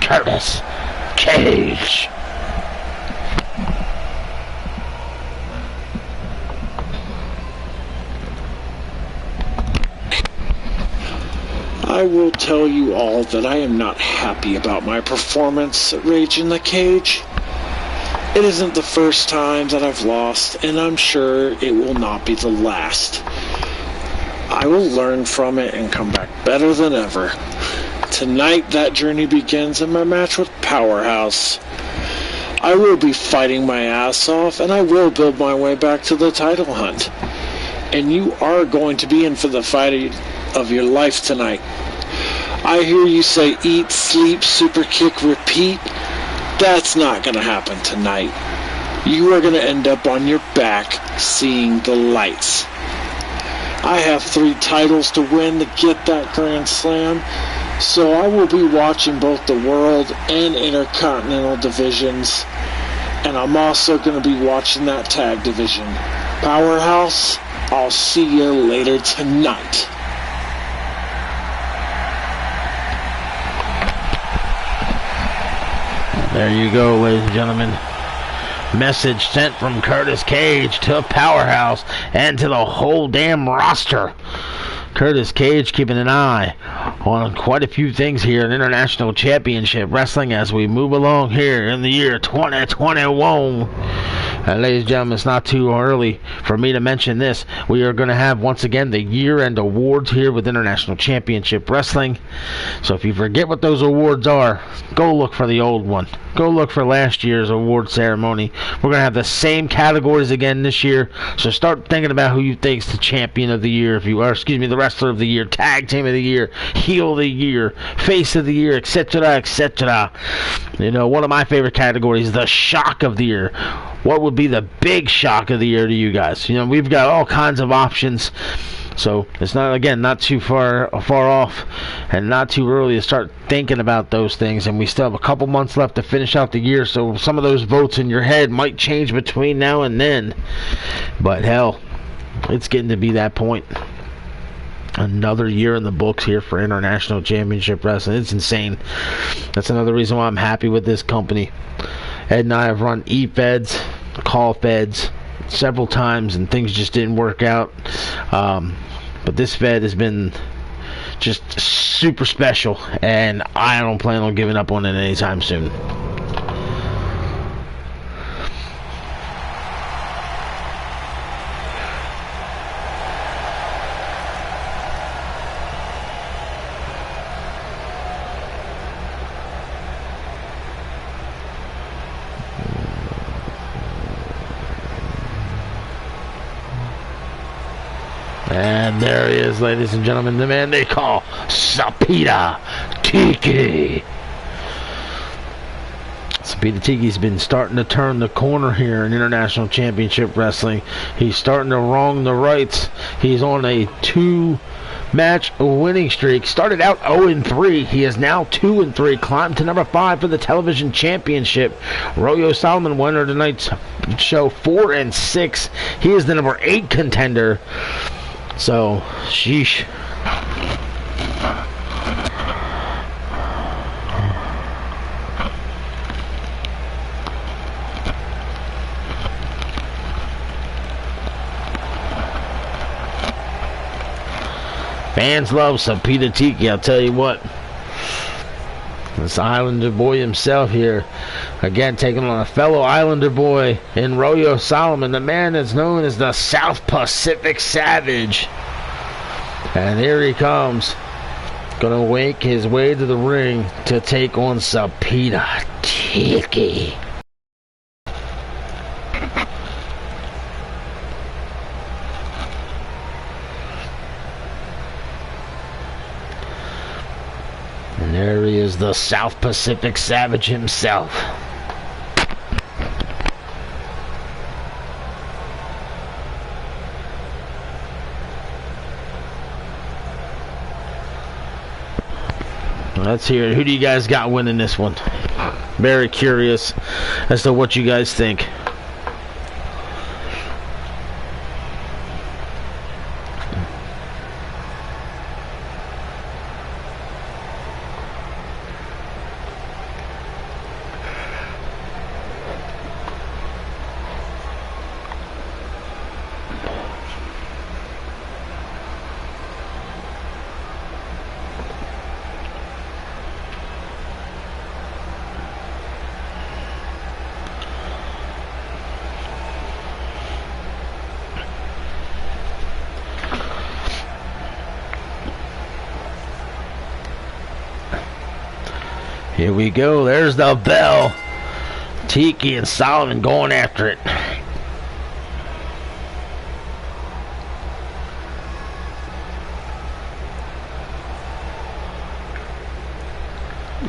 Curtis Cage. I will tell you all that I am not happy about my performance at Rage in the Cage. It isn't the first time that I've lost, and I'm sure it will not be the last. I will learn from it and come back better than ever. Tonight, that journey begins in my match with Powerhouse. I will be fighting my ass off, and I will build my way back to the title hunt. And you are going to be in for the fight of your life tonight. I hear you say eat, sleep, super kick, repeat. That's not going to happen tonight. You are going to end up on your back seeing the lights. I have 3 titles to win to get that Grand Slam, so I will be watching both the World and Intercontinental divisions, and I'm also going to be watching that tag division. Powerhouse, I'll see you later tonight. There you go, ladies and gentlemen. Message sent from Curtis Cage to Powerhouse and to the whole damn roster. Curtis Cage keeping an eye on quite a few things here in International Championship Wrestling as we move along here in the year 2021. And ladies and gentlemen, it's not too early for me to mention this. We are going to have, once again, the year-end awards here with International Championship Wrestling. So if you forget what those awards are, go look for the old one. Go look for last year's award ceremony. We're going to have the same categories again this year. So start thinking about who you think's the champion of the year, the wrestler of the year, tag team of the year, heel of the year, face of the year, etc., etc. You know, one of my favorite categories, the shock of the year. What would be the big shock of the year to you guys? You know, we've got all kinds of options. So it's not too far off and not too early to start thinking about those things. And we still have a couple months left to finish out the year. So some of those votes in your head might change between now and then. But hell, it's getting to be that point. Another year in the books here for International Championship Wrestling. It's insane. That's another reason why I'm happy with this company. Ed and I have run e-feds, call feds several times, and things just didn't work out. But this fed has been just super special, and I don't plan on giving up on it anytime soon. And there he is, ladies and gentlemen, the man they call Sapita Tiki. Sapita Tiki's been starting to turn the corner here in International Championship Wrestling. He's starting to wrong the rights. He's on a 2-match winning streak. Started out 0-3. He is now 2-3. Climbed to number 5 for the television championship. Royo Solomon winner tonight's show 4-6. He is the number 8 contender. So, sheesh. Fans love Sapita Tiki, I'll tell you what. This Islander boy himself here, again taking on a fellow Islander boy in Royo Solomon, the man that's known as the South Pacific Savage. And here he comes, gonna wake his way to the ring to take on Sapita Tiki. And there he is, the South Pacific Savage himself. Let's hear it. Who do you guys got winning this one? Very curious as to what you guys think. Here we go. There's the bell. Tiki and Solomon going after it.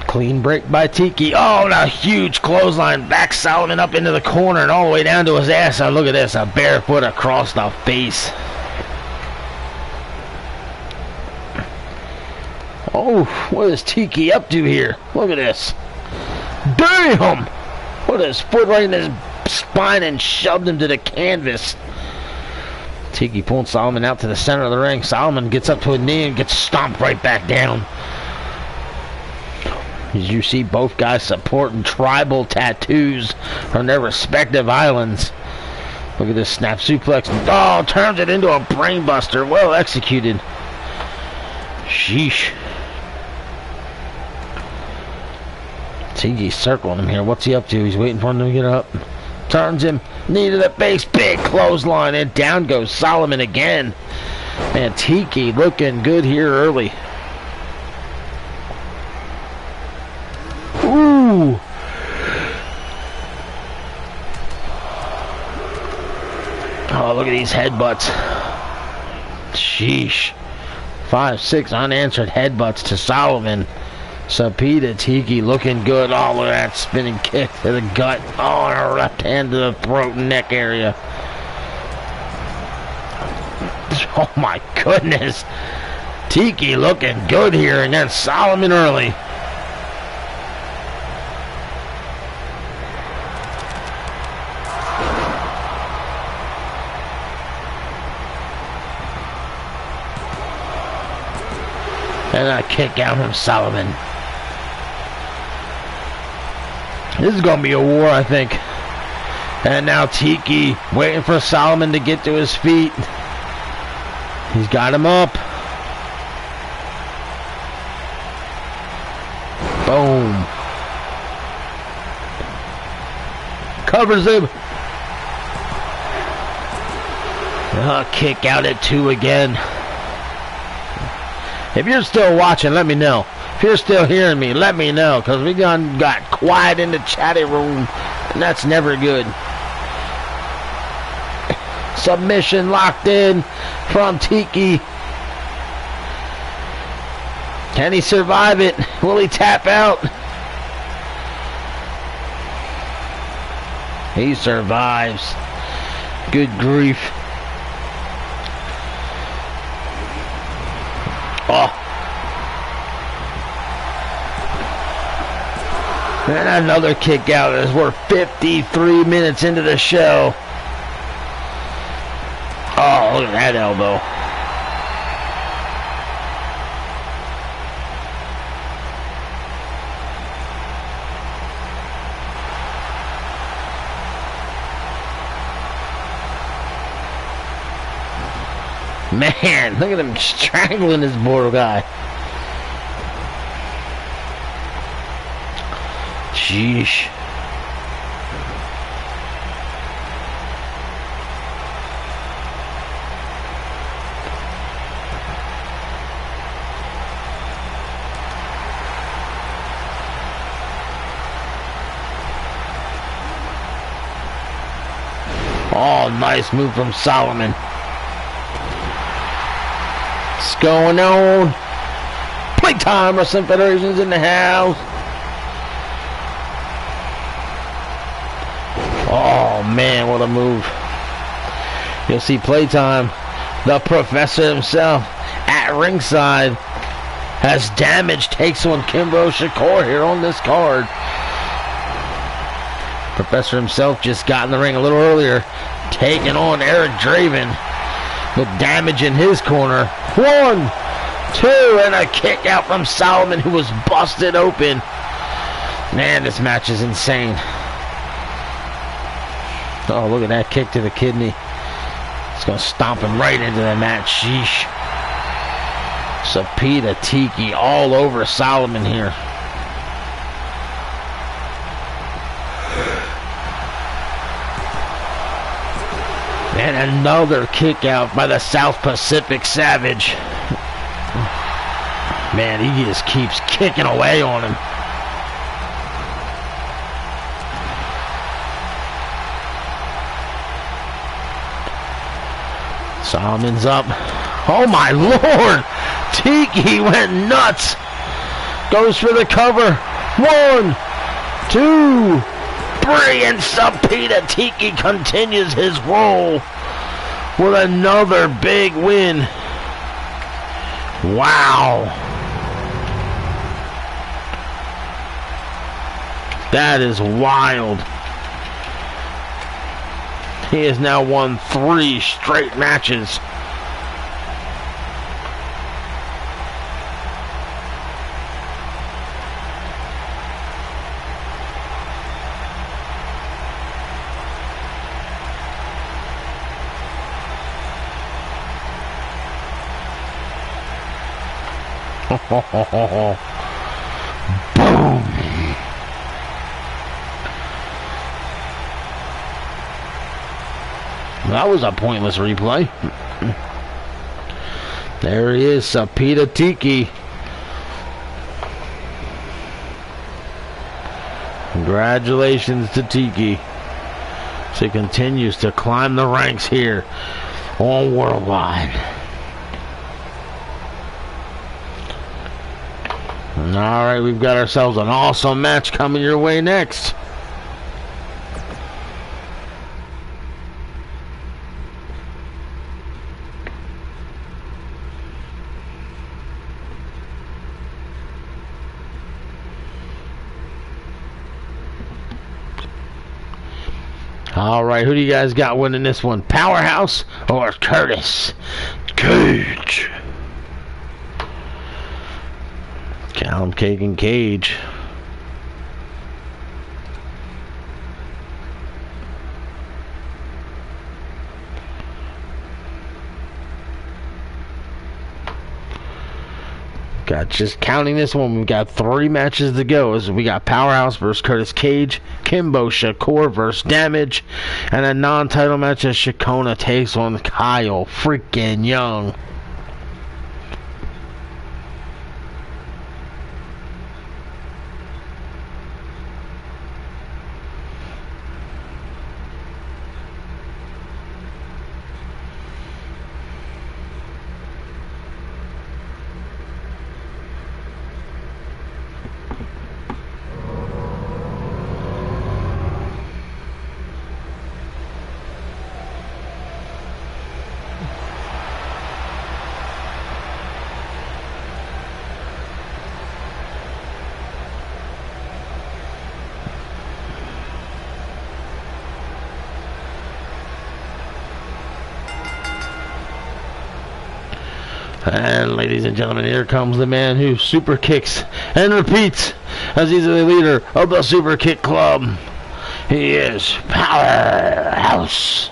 Clean break by Tiki. Oh, and a huge clothesline. Back Solomon up into the corner and all the way down to his ass. Now look at this. A barefoot across the face. Oh, what is Tiki up to here? Look at this. Damn! Put his foot right in his spine and shoved him to the canvas. Tiki pulling Solomon out to the center of the ring. Solomon gets up to a knee and gets stomped right back down. As you see, both guys supporting tribal tattoos from their respective islands. Look at this snap suplex. Oh, turns it into a brainbuster. Well executed. Sheesh. Tiki's circling him here. What's he up to? He's waiting for him to get up. Turns him. Knee to the face. Big clothesline. And down goes Solomon again. Man, Tiki looking good here early. Ooh. Oh, look at these headbutts. Sheesh. 5, 6 unanswered headbutts to Solomon. Sapita Tiki looking good. Oh, look at that spinning kick to the gut. Oh, and a left hand to the throat and neck area. Oh my goodness. Tiki looking good here, and then Solomon early. And a kick out from Solomon. This is going to be a war, I think. And now Tiki waiting for Solomon to get to his feet. He's got him up. Boom. Covers him. Kick out at 2 again. If you're still watching, let me know. If you're still hearing me, let me know. Because we got quiet in the chatty room. And that's never good. Submission locked in from Tiki. Can he survive it? Will he tap out? He survives. Good grief. Oh. And another kick out as we're 53 minutes into the show. Oh, look at that elbow. Man, look at him strangling this poor guy. Sheesh. Oh, nice move from Solomon. What's going on? Playtime Wrestling Federation's in the house. Oh man, what a move. You'll see Playtime, the professor himself, at ringside, has damage, takes on Kimbo Shakur here on this card. Professor himself just got in the ring a little earlier, taking on Eric Draven with damage in his corner. 1, 2, and a kick out from Solomon, who was busted open. Man, this match is insane. Oh, look at that kick to the kidney. It's going to stomp him right into the mat. Sheesh. Sapita Tiki all over Solomon here. And another kick out by the South Pacific Savage. Man, he just keeps kicking away on him. Solomon's up. Oh my lord! Tiki went nuts! Goes for the cover. 1, 2, 3, and Sapita Tiki continues his roll with another big win. Wow. That is wild. He has now won 3 straight matches. Boom. That was a pointless replay. There he is, Sapita Tiki. Congratulations to Tiki. So he continues to climb the ranks here on Worldwide. Alright, we've got ourselves an awesome match coming your way next. Alright, who do you guys got winning this one? Powerhouse or Curtis Cage? Callum Cake and Cage. Got, just counting this one, we've got 3 matches to go. As we got Powerhouse versus Curtis Cage, Kimbo Shakur versus Damage, and a non-title match as Shakona takes on Kyle freaking Young. And ladies and gentlemen, here comes the man who super kicks and repeats as he's the leader of the Super Kick Club. He is Powerhouse.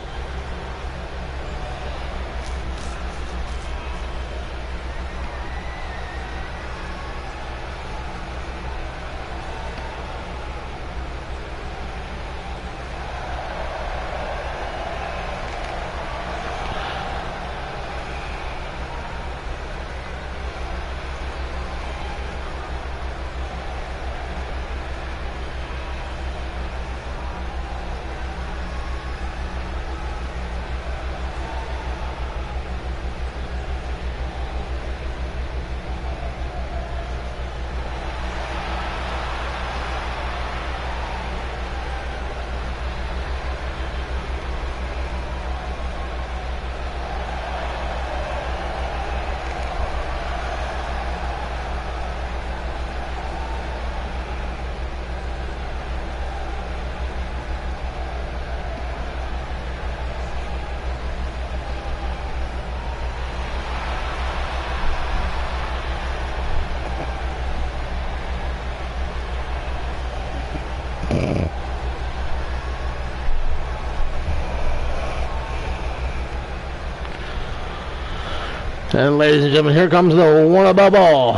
And ladies and gentlemen, here comes the one above all,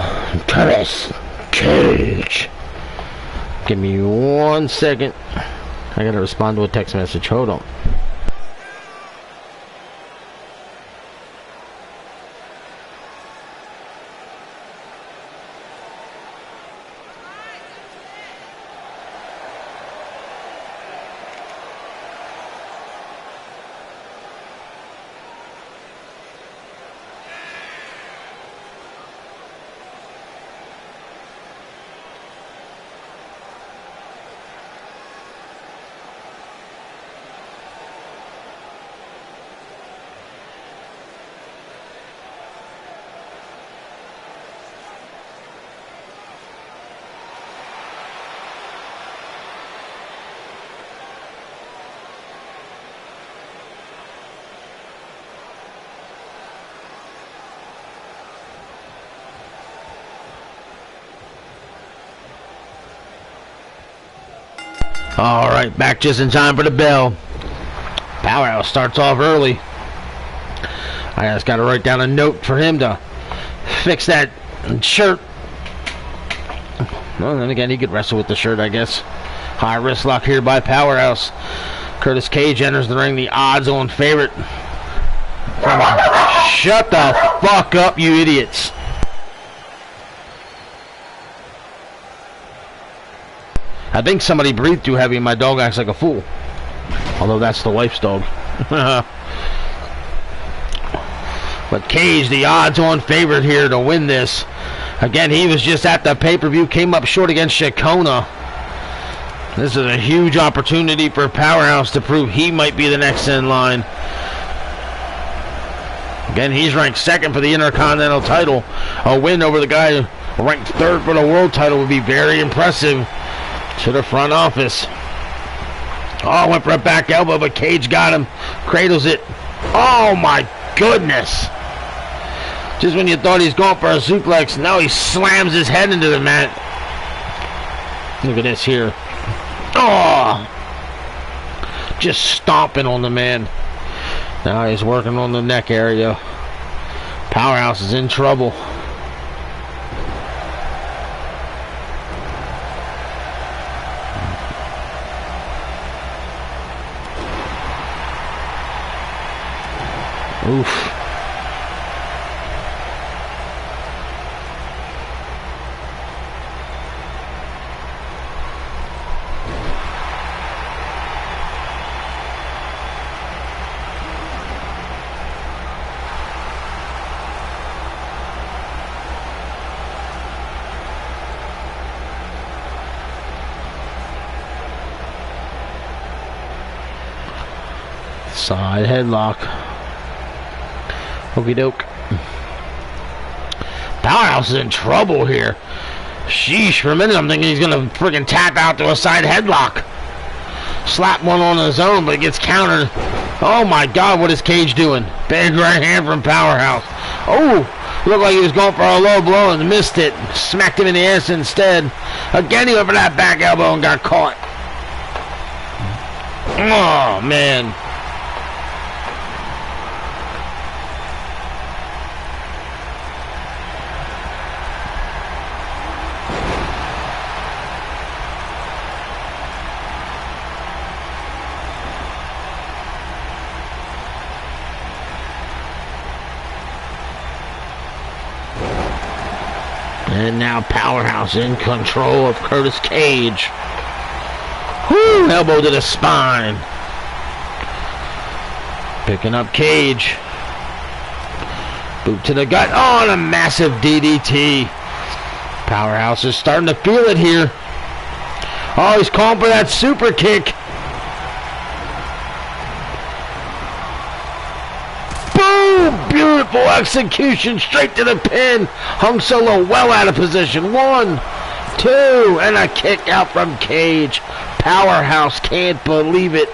Curtis Cage. Give me 1 second. I gotta respond to a text message. Hold on. All right, back just in time for the bell. Powerhouse starts off early. I just got to write down a note for him to fix that shirt. Well, then again, he could wrestle with the shirt, I guess. High wrist lock here by Powerhouse. Curtis Cage enters the ring, the odds-on favorite. Shut the fuck up, you idiots. I think somebody breathed too heavy and my dog acts like a fool. Although that's the wife's dog. But Cage, the odds-on favorite here to win this. Again, he was just at the pay-per-view, came up short against Shakona. This is a huge opportunity for Powerhouse to prove he might be the next in line. Again, he's ranked second for the Intercontinental title. A win over the guy ranked third for the world title would be very impressive to the front office. Oh, went for a back elbow, but Cage got him. Cradles it. Oh, my goodness. Just when you thought he's going for a suplex, now he slams his head into the mat. Look at this here. Oh! Just stomping on the man. Now he's working on the neck area. Powerhouse is in trouble. Oof. Side headlock. Okie doke. Powerhouse is in trouble here. Sheesh, for a minute I'm thinking he's gonna friggin' tap out to a side headlock. Slap one on his own, but it gets countered. Oh my god, what is Cage doing? Big right hand from Powerhouse. Oh, looked like he was going for a low blow and missed it. Smacked him in the ass instead. Again, he went for that back elbow and got caught. Oh man. And now Powerhouse in control of Curtis Cage. Whoo! Elbow to the spine. Picking up Cage. Boot to the gut. Oh, and a massive DDT. Powerhouse is starting to feel it here. Oh, he's calling for that super kick. Beautiful execution, straight to the pin. Hung Solo well out of position. 1, 2, and a kick out from Cage. Powerhouse can't believe it.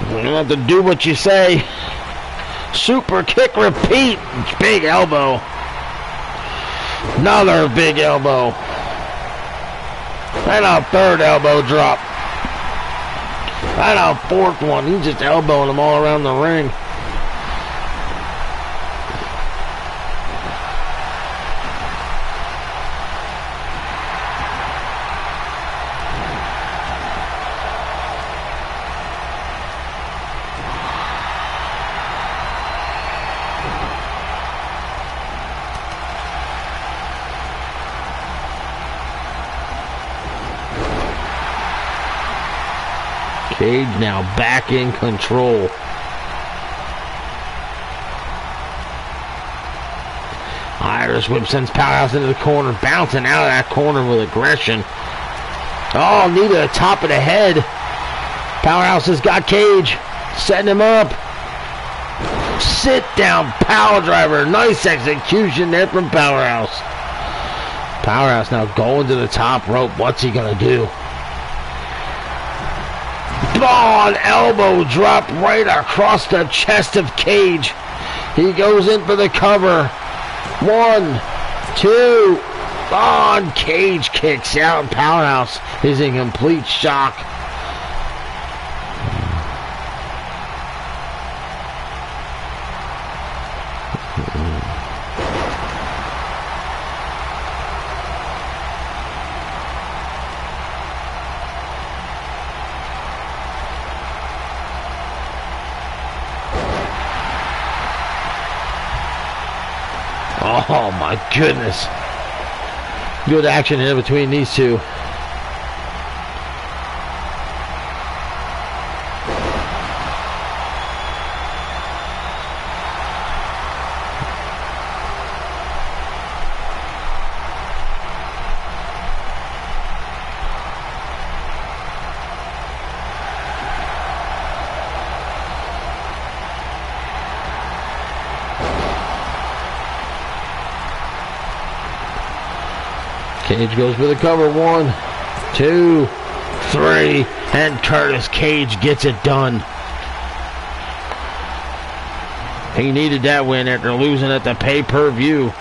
You don't have to do what you say. Super kick, repeat. Big elbow. Another big elbow. And a third elbow drop. And a fourth one. He's just elbowing them all around the ring. Cage now back in control. Irish whip sends Powerhouse into the corner, bouncing out of that corner with aggression. Oh, knee to the top of the head. Powerhouse has got Cage, setting him up. Sit down power driver. Nice execution there from Powerhouse. Powerhouse now going to the top rope. What's he gonna do? Oh, an elbow drop right across the chest of Cage. He goes in for the cover. 1, 2, on. Cage kicks out. Powerhouse is in complete shock. Oh my goodness. Good action in between these two. Cage goes for the cover. 1, 2, 3, and Curtis Cage gets it done. He needed that win after losing at the pay-per-view.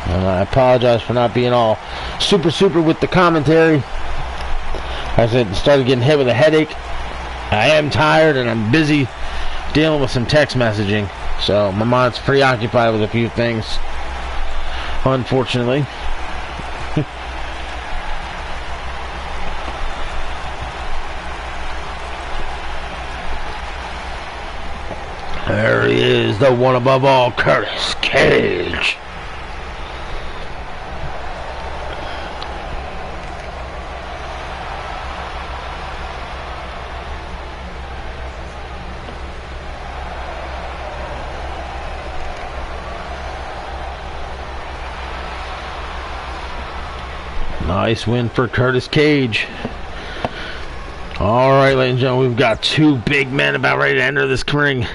I apologize for not being all super with the commentary. I said, started getting hit with a headache. I am tired and I'm busy dealing with some text messaging. So my mind's preoccupied with a few things, unfortunately. There he is, the one above all, Curtis Cage. Nice win for Curtis Cage. Alright, ladies and gentlemen, we've got two big men about ready to enter this ring.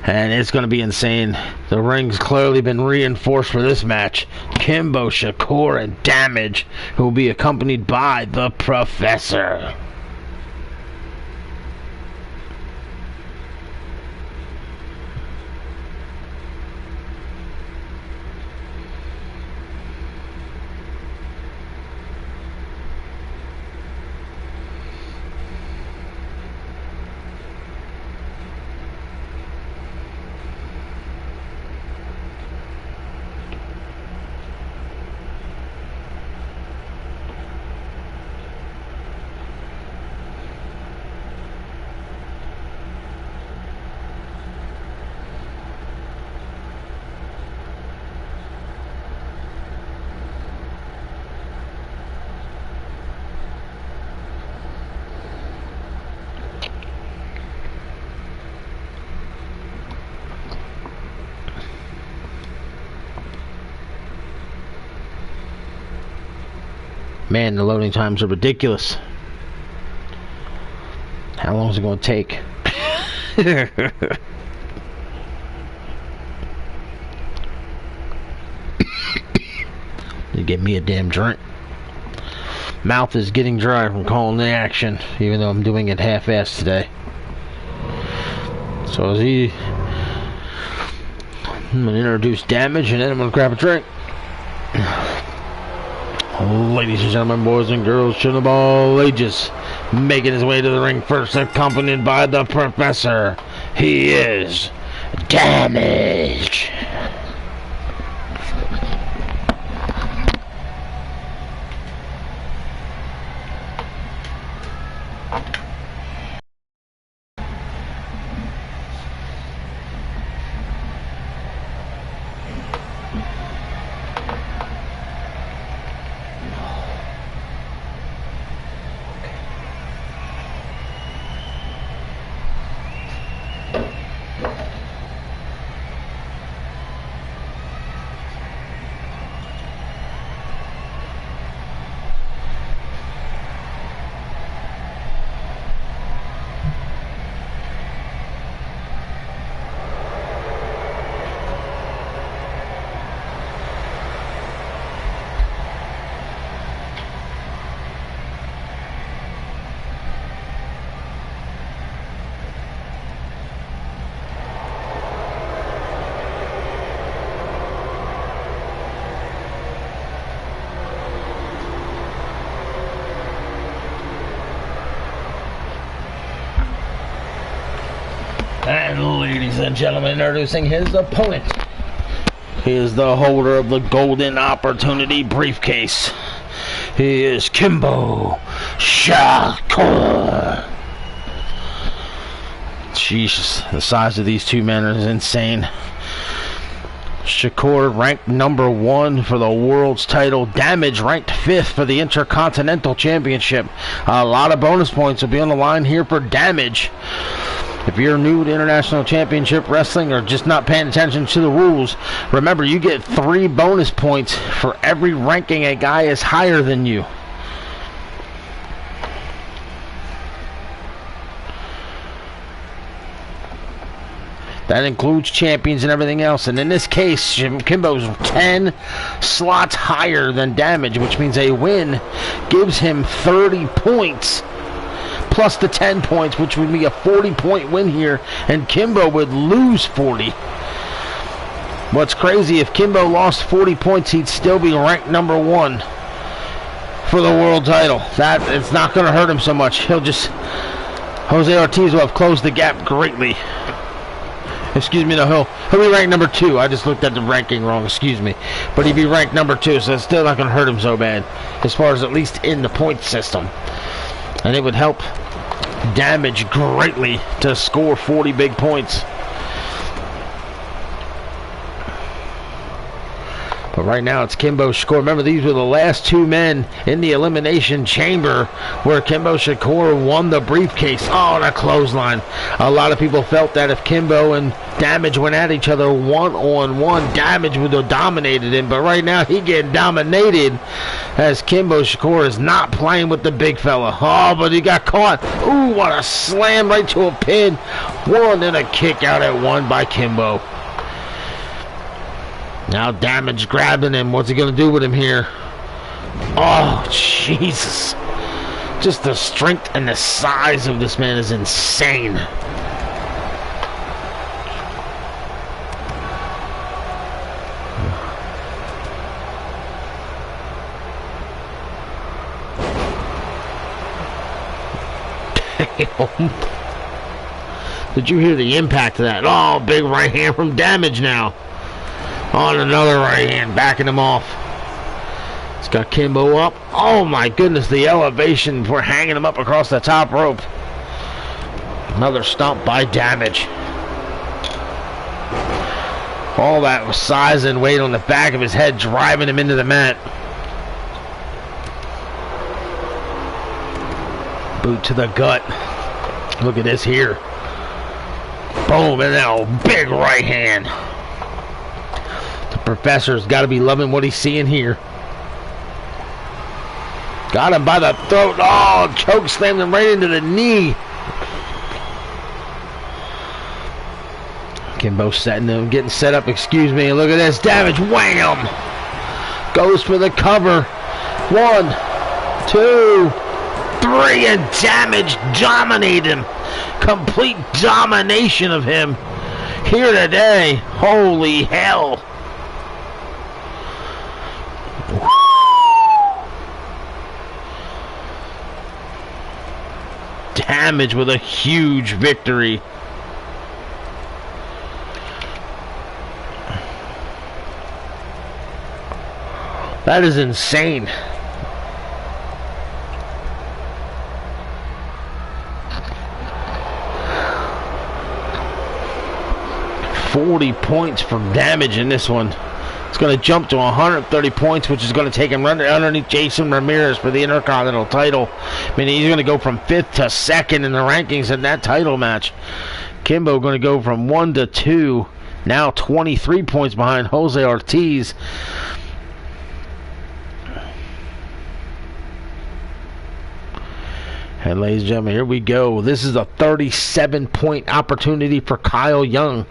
And it's going to be insane. The ring's clearly been reinforced for this match. Kimbo Shakur and Damage, who will be accompanied by the Professor. Man, the loading times are ridiculous. How long is it going to take? You get me a damn drink. Mouth is getting dry from calling the action, even though I'm doing it half-assed today. So I'm going to introduce Damage, and then I'm going to grab a drink. Ladies and gentlemen, boys and girls, children of all ages, making his way to the ring first, accompanied by the Professor. He is Damage. And ladies and gentlemen, introducing his opponent. He is the holder of the Golden Opportunity briefcase. He is Kimbo Shakur. Jeez, the size of these two men is insane. Shakur ranked number 1 for the world's title. Damage ranked 5th for the Intercontinental Championship. A lot of bonus points will be on the line here for Damage. If you're new to International Championship Wrestling or just not paying attention to the rules, remember you get 3 bonus points for every ranking a guy is higher than you. That includes champions and everything else. And in this case, Kimbo's 10 slots higher than Damage, which means a win gives him 30 points. Plus the 10 points, which would be a 40-point win here. And Kimbo would lose 40. What's crazy, if Kimbo lost 40 points, he'd still be ranked number 1 for the world title. That it's not going to hurt him so much. Jose Ortiz will have closed the gap greatly. Excuse me, no, he'll be ranked number 2. I just looked at the ranking wrong, excuse me. But he'd be ranked number 2, so it's still not going to hurt him so bad, as far as at least in the point system. And it would help Damage greatly to score 40 big points. But right now it's Kimbo Shakur. Remember, these were the last 2 men in the Elimination Chamber where Kimbo Shakur won the briefcase. Oh, that clothesline. A lot of people felt that if Kimbo and Damage went at each other one-on-one, Damage would have dominated him. But right now he getting dominated as Kimbo Shakur is not playing with the big fella. Oh, but he got caught. Ooh, what a slam right to a pin. 1 and a kick out at 1 by Kimbo. Now Damage grabbing him. What's he going to do with him here? Oh, Jesus. Just the strength and the size of this man is insane. Did you hear the impact of that? Oh, big right hand from Damage now. On another right hand, backing him off. It's got Kimbo up. Oh my goodness, the elevation for hanging him up across the top rope. Another stomp by Damage. All that size and weight on the back of his head driving him into the mat. Boot to the gut. Look at this here. Boom, and now a big right hand. Professor's got to be loving what he's seeing here. Got him by the throat. Oh, choke slammed him right into the knee. Kimbo setting him, getting set up. Excuse me. Look at this. Damage. Wham! Goes for the cover. 1, 2, 3, and Damage dominated him. Complete domination of him here today. Holy hell. Damage with a huge victory. That is insane. $40 points from Damage in this one. It's going to jump to 130 points, which is going to take him underneath Jason Ramirez for the Intercontinental title. I mean, he's going to go from 5th to 2nd in the rankings in that title match. Kimbo going to go from 1 to 2. Now 23 points behind Jose Ortiz. And ladies and gentlemen, here we go. This is a 37-point opportunity for Kyle Young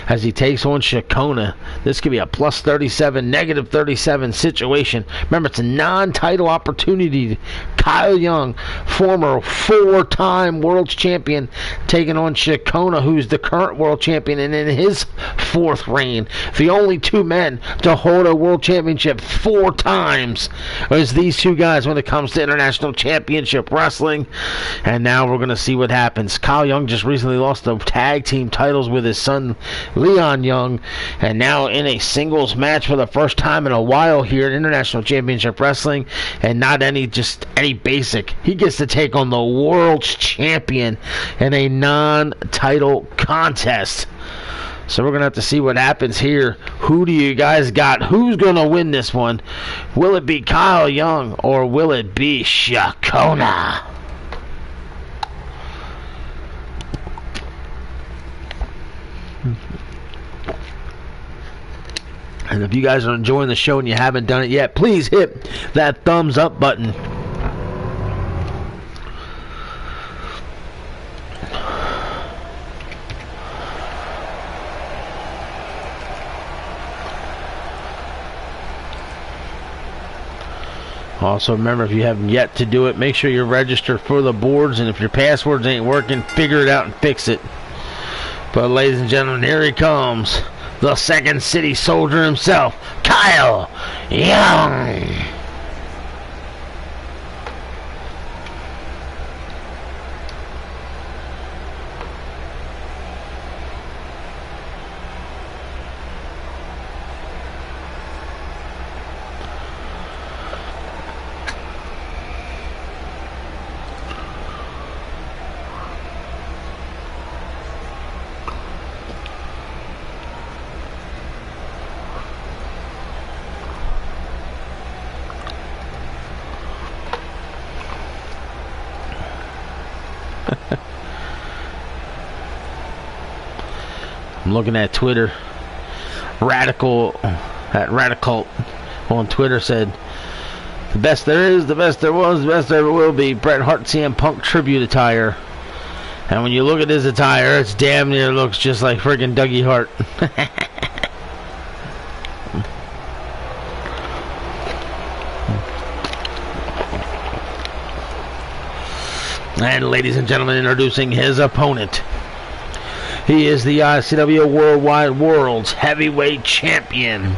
as he takes on Shakona. This could be a plus 37, negative 37 situation. Remember, it's a non-title opportunity. Kyle Young, former 4-time world champion, taking on Shakona, who's the current world champion and in his 4th reign. The only 2 men to hold a world championship 4 times is these 2 guys when it comes to international championship wrestling. And now we're going to see what happens. Kyle Young just recently lost the tag team titles with his son Leon Young, and now in a singles match for the first time in a while here in International Championship Wrestling, and not any basic. He gets to take on the world's champion in a non-title contest. So we're going to have to see what happens here. Who do you guys got? Who's going to win this one? Will it be Kyle Young or will it be Shakona? And if you guys are enjoying the show and you haven't done it yet, please hit that thumbs up button. Also, remember, if you haven't yet to do it, make sure you're registered for the boards, and if your passwords ain't working, figure it out and fix it. But ladies and gentlemen, here he comes. The Second City Soldier himself, Kyle Young. I'm looking at Twitter. Radical on Twitter said, "The best there is, the best there was, the best there ever will be. Bret Hart CM Punk tribute attire." And when you look at his attire, it's damn near looks just like friggin' Dougie Hart. And ladies and gentlemen, introducing his opponent. He is the ICW Worldwide World's Heavyweight Champion.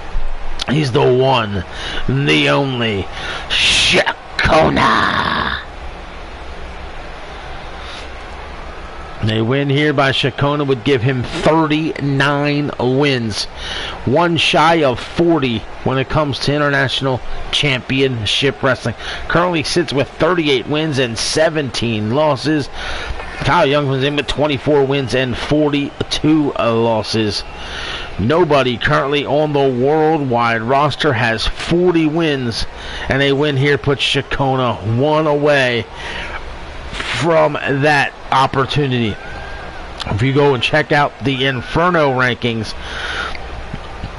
He's the one, the only, Shakona. A win here by Shakona would give him 39 wins. One shy of 40 when it comes to International Championship Wrestling. Currently sits with 38 wins and 17 losses. Kyle Young was in with 24 wins and 42 losses. Nobody currently on the worldwide roster has 40 wins, and a win here puts Shakona one away from that opportunity. If you go and check out the Inferno rankings,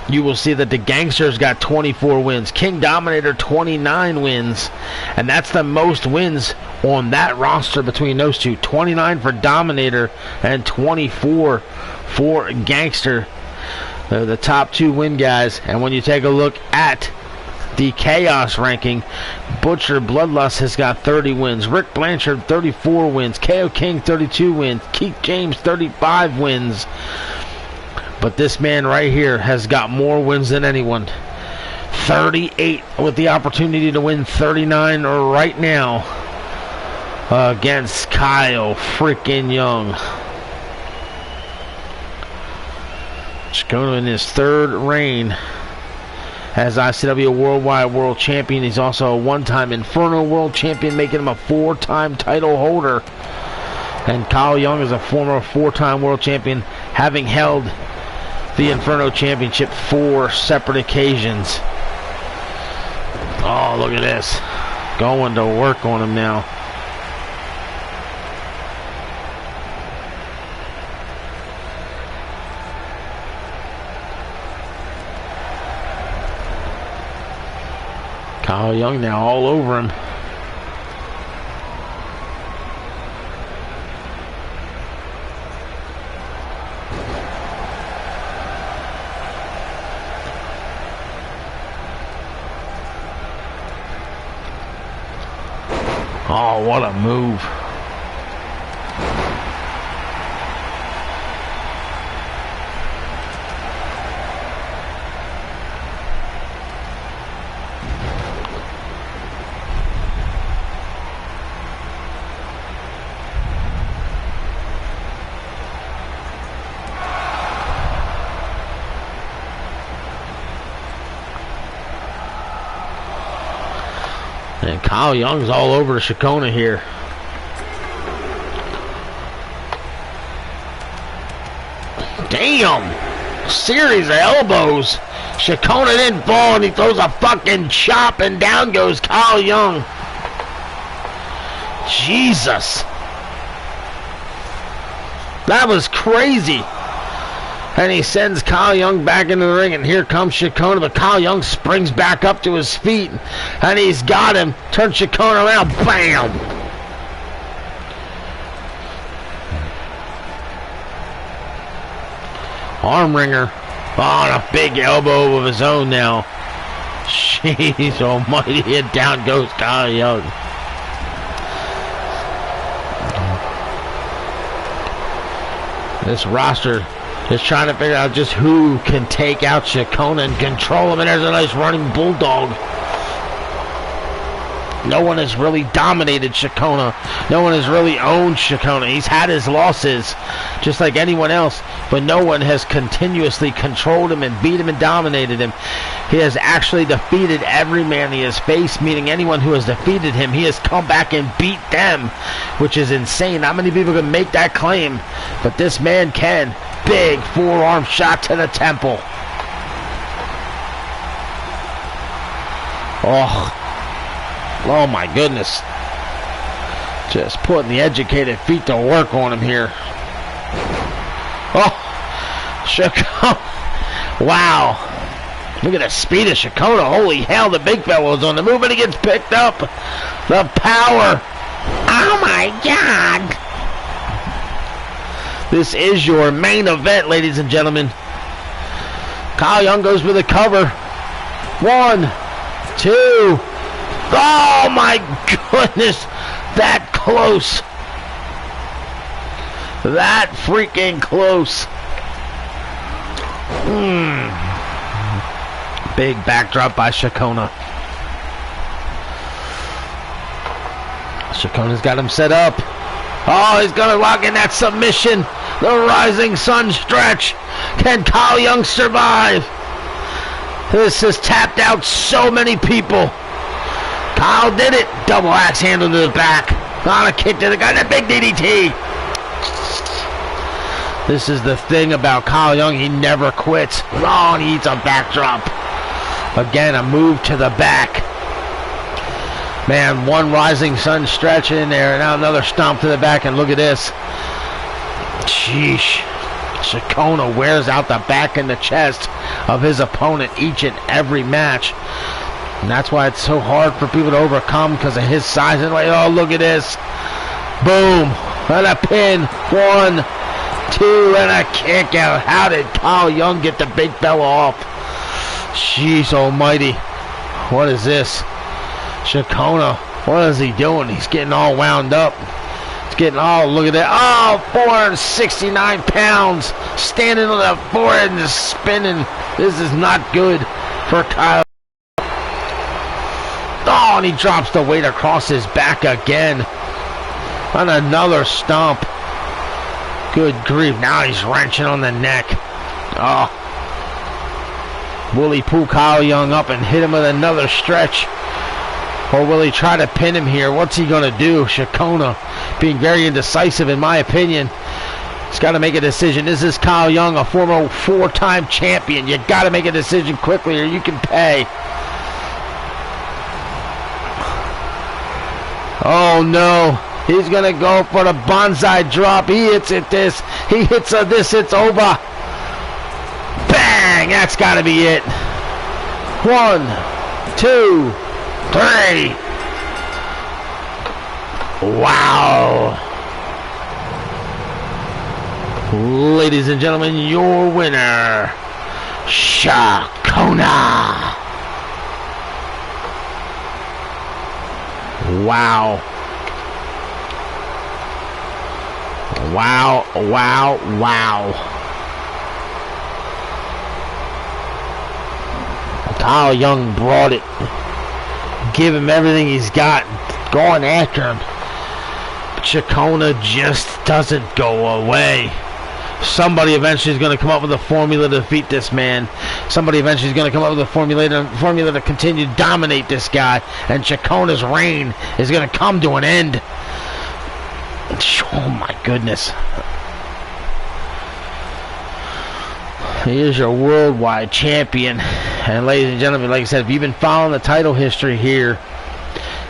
you will see that the Gangsters got 24 wins, King Dominator 29 wins, and that's the most wins on that roster between those two. 29 for Dominator and 24 for Gangster. They're the top 2 win guys. And when you take a look at the Chaos ranking, Butcher Bloodlust has got 30 wins, Rick Blanchard 34 wins, KO King 32 wins, Keith James 35 wins. But this man right here has got more wins than anyone. 38 with the opportunity to win 39 right now against Kyle freaking Young. Shakona in his 3rd reign as ICW Worldwide World Champion. He's also a 1-time Inferno World Champion, making him a 4-time title holder. And Kyle Young is a former 4-time World Champion, having held the Inferno Championship 4 separate occasions. Oh, look at this. Going to work on him now. Kyle Young now all over him. Oh, what a move. And Kyle Young's all over Shakona here. Damn! Series of elbows. Shakona didn't fall and he throws a fucking chop and down goes Kyle Young. Jesus. That was crazy. And he sends Kyle Young back into the ring, and here comes Shakona, but Kyle Young springs back up to his feet, and he's got him. Turns Shakona around, bam! Arm wringer. Oh, and a big elbow of his own now. Jeez almighty, and down goes Kyle Young. This roster is trying to figure out just who can take out Shakona and control him, and there's a nice running bulldog. No one has really dominated Shakona. No one has really owned Shakona. He's had his losses, just like anyone else, but no one has continuously controlled him and beat him and dominated him. He has actually defeated every man he has faced, meaning anyone who has defeated him, he has come back and beat them, which is insane. Not many people can make that claim, but this man can. Big forearm shot to the temple. Oh my goodness. Just putting the educated feet to work on him here. Oh, Shakona. Wow. Look at the speed of Shakona. Holy hell, the big fella's on the move and he gets picked up. The power. Oh my God. This is your main event, ladies and gentlemen. Kyle Young goes for the cover. 1, 2. Oh my goodness. That close. That freaking close. Big backdrop by Shakona. Shakona's got him set up. Oh, he's going to lock in that submission. The rising sun stretch. Can Kyle Young survive? This has tapped out so many people. Kyle did it. Double axe handle to the back. On a kick to the guy. That big DDT. This is the thing about Kyle Young. He never quits. Oh, and he eats a backdrop. Again, a move to the back. Man, one rising sun stretch in there. Now another stomp to the back. And look at this. Sheesh. Shakona wears out the back and the chest of his opponent each and every match. And that's why it's so hard for people to overcome, because of his size. And like, oh, look at this. Boom. And a pin. 1, 2, and a kick out. How did Kyle Young get the big fella off? Jeez almighty. What is this? Shakona. What is he doing? He's getting all wound up. He's getting all, look at that. Oh, 469 pounds. Standing on the forehead and just spinning. This is not good for Kyle. Oh, and he drops the weight across his back again. On another stomp. Good grief. Now he's wrenching on the neck. Oh. Will he pull Kyle Young up and hit him with another stretch? Or will he try to pin him here? What's he going to do? Shakona being very indecisive, in my opinion. He's got to make a decision. This is Kyle Young, a former 4-time champion. You got to make a decision quickly or you can pay. Oh no, he's gonna go for the bonsai drop. He hits it this. He hits a this, it's over. Bang! That's gotta be it. 1, 2, 3. Wow. Ladies and gentlemen, your winner, Shakona. Wow. Wow, wow, wow. Kyle Young brought it. Give him everything he's got. Going after him. Chacona just doesn't go away. Somebody eventually is going to come up with a formula to defeat this man. Somebody eventually is going to come up with a formula to continue to dominate this guy. And Chacona's reign is going to come to an end. Oh my goodness. He is your worldwide champion. And ladies and gentlemen, like I said, if you've been following the title history here,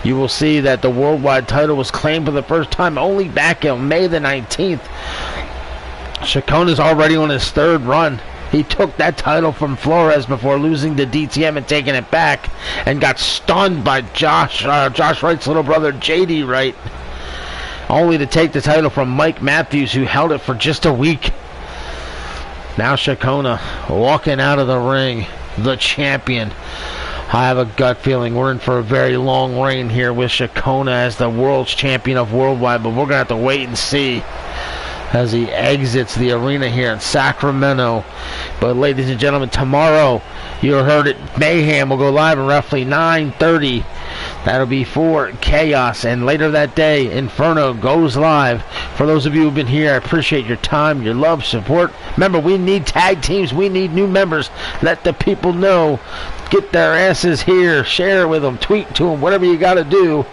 you will see that the worldwide title was claimed for the first time only back on May the 19th. Chacona's already on his third run. He took that title from Flores before losing to DTM and taking it back, and got stunned by Josh Wright's little brother, JD Wright, only to take the title from Mike Matthews, who held it for just a week. Now Chacona walking out of the ring, the champion. I have a gut feeling we're in for a very long reign here with Chacona as the world's champion of worldwide, but we're going to have to wait and see as he exits the arena here in Sacramento. But ladies and gentlemen, tomorrow, you heard it, Mayhem will go live at roughly 9:30. That'll be for Chaos. And later that day, Inferno goes live. For those of you who've been here, I appreciate your time, your love, support. Remember, we need tag teams. We need new members. Let the people know. Get their asses here. Share it with them. Tweet to them. Whatever you got to do.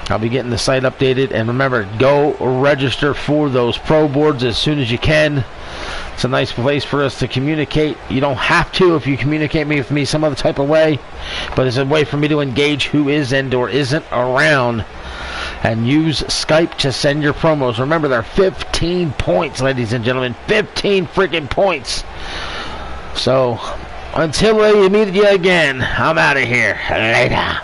I'll be getting the site updated. And remember, go register for those pro boards as soon as you can. It's a nice place for us to communicate. You don't have to if you communicate with me some other type of way, but it's a way for me to engage who is and or isn't around. And use Skype to send your promos. Remember, they're 15 points, ladies and gentlemen. 15 freaking points. So, until we meet you again, I'm out of here. Later.